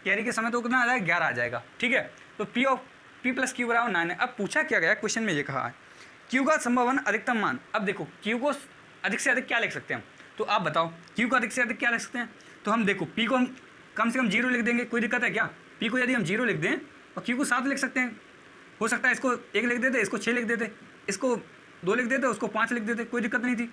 कैरी के समय तो कितना आ जाएगा 11 आ जाएगा। ठीक है, तो P और P प्लस Q बराबर 9 है। अब पूछा क्या गया क्वेश्चन में, ये कहा है Q का संभावना अधिकतम मान। अब देखो Q को अधिक से अधिक क्या लिख सकते हैं हम, तो आप बताओ Q को अधिक से अधिक क्या लिख सकते हैं। तो हम देखो P को हम कम से कम 0 लिख देंगे, कोई दिक्कत है क्या, P को यदि हम 0 लिख दें और Q को 7 लिख सकते हैं, हो सकता है इसको 1 लिख देते, इसको 6 लिख देते, इसको 2 लिख देते, उसको 5 लिख देते, कोई दिक्कत नहीं थी।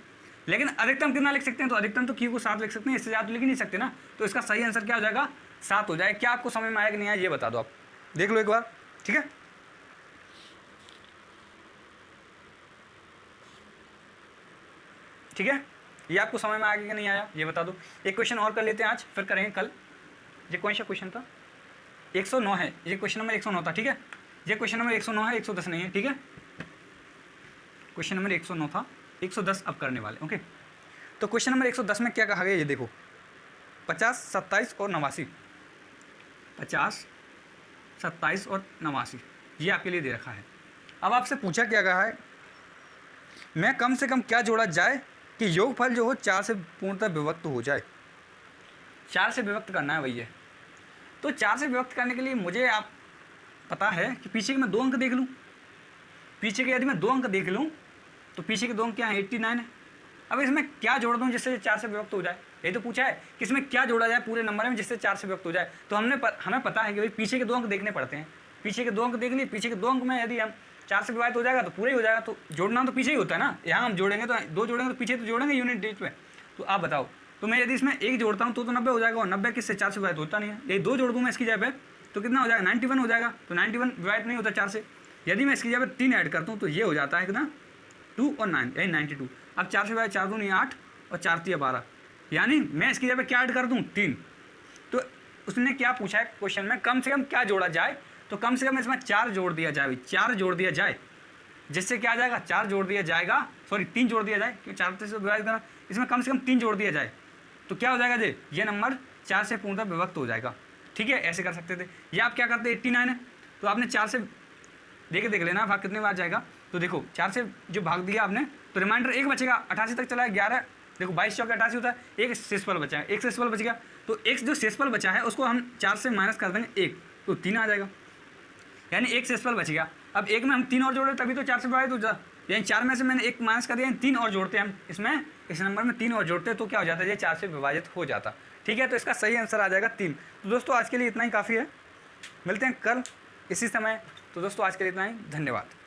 लेकिन अधिकतम कितना लिख सकते हैं, तो अधिकतम तो Q को 7 लिख सकते हैं, इससे ज़्यादा तो लिख ही नहीं सकते ना, तो इसका सही आंसर क्या हो जाएगा 7 हो जाएगा। क्या आपको समझ में आया कि नहीं आया ये बता दो, आप देख लो एक बार। ठीक है, ठीक है, ये आपको समझ में आ गया कि नहीं आया ये बता दो। एक क्वेश्चन और कर लेते हैं आज, फिर करेंगे कल। ये कौन सा क्वेश्चन था, 109 है, ये क्वेश्चन नंबर 109 था। ठीक है, ये क्वेश्चन नंबर 109 है, 110 नहीं है। ठीक है, क्वेश्चन नंबर 109 था, 110 अब करने वाले। ओके, तो क्वेश्चन नंबर 110 में क्या कहा गया ये देखो, 50 27 और 89, 50 27 और 89 ये आपके लिए दे रखा है। अब आपसे पूछा क्या कहा है, मैं कम से कम क्या जोड़ा जाए कि योगफल जो हो 4 से पूर्णतः विभक्त हो जाए। 4 से विभक्त करना है भैया, तो 4 से विभक्त करने के लिए मुझे आप पता है कि पीछे के मैं 2 अंक देख लूँ, पीछे के यदि मैं 2 अंक देख लूँ तो पीछे के 2 अंक क्या है, 89 है। अब इसमें क्या जोड़ दूँ जिससे 4 से विभक्त हो जाए, यही तो पूछा है कि इसमें क्या जोड़ा जाए पूरे नंबर में जिससे 4 से विभक्त हो जाए। तो हमें पता है कि भाई पीछे के 2 अंक देखने पड़ते हैं। पीछे के 2 अंक देख लिए, पीछे के 2 अंक में यदि हम 4 से विभाजित हो जाएगा तो पूरा ही हो जाएगा। तो जोड़ना तो पीछे ही होता है ना, यहाँ हम जोड़ेंगे तो 2 जोड़ेंगे तो पीछे तो जोड़ेंगे यूनिट डिजिट में। तो आप बताओ, तो मैं यदि इसमें 1 जोड़ता हूँ तो 90 हो जाएगा, और 90 किससे 4 से विभाजित होता नहीं है। यदि 2 जोड़ दूँ मैं इसकी जगह पे तो कितना हो जाएगा, 91 हो जाएगा। तो 91 विभाजित नहीं होता 4 से। यदि मैं इसकी जगह पे 3 ऐड करता हूँ तो ये हो जाता है कितना, 2 और 9 यही 92। अब 4 से विभाजित 4 दूनी 8 और 4 3 12, यानी मैं इसकी जगह पे क्या ऐड कर दूँ, 3। तो उसने क्या पूछा है क्वेश्चन में, कम से कम क्या जोड़ा जाए, तो कम से कम इसमें 4 जोड़ दिया जाए, 4 जोड़ दिया जाए, जिससे क्या आ जाएगा, 4 जोड़ दिया जाएगा, सॉरी 3 जोड़ दिया जाए, क्योंकि 4 से विभाजित करना, इसमें कम से कम 3 जोड़ दिया जाए तो क्या हो जाएगा जी, ये नंबर 4 से पूर्णतः विभक्त हो जाएगा। ठीक है, ऐसे कर सकते थे। या आप क्या करते, 89 है तो आपने 4 से देख लेना भाग कितने बार जाएगा। तो देखो 4 से जो भाग दिया आपने तो रिमाइंडर 1 बचेगा, 88 तक चला है, 11 देखो 22 चौके 88 होता है, एक शेषफल बचा है, एक शेषफल बच गया। तो एक जो शेषफल बचा है उसको हम 4 से माइनस कर देंगे 1, तो 3 आ जाएगा, यानी एक शेषफल बच गया। अब एक में हम 3 और जोड़े तभी तो 4 से विभाजित हो जाए, यानी 4 में से मैंने 1 माइनस कर दिया, 3 और जोड़ते हैं हम इसमें, इस नंबर में 3 और जोड़ते हैं तो क्या हो जाता है, ये 4 से विभाजित हो जाता। ठीक है, तो इसका सही आंसर आ जाएगा 3। तो दोस्तों आज के लिए इतना ही काफ़ी है, मिलते हैं कल इसी समय। तो दोस्तों आज के लिए इतना ही, धन्यवाद।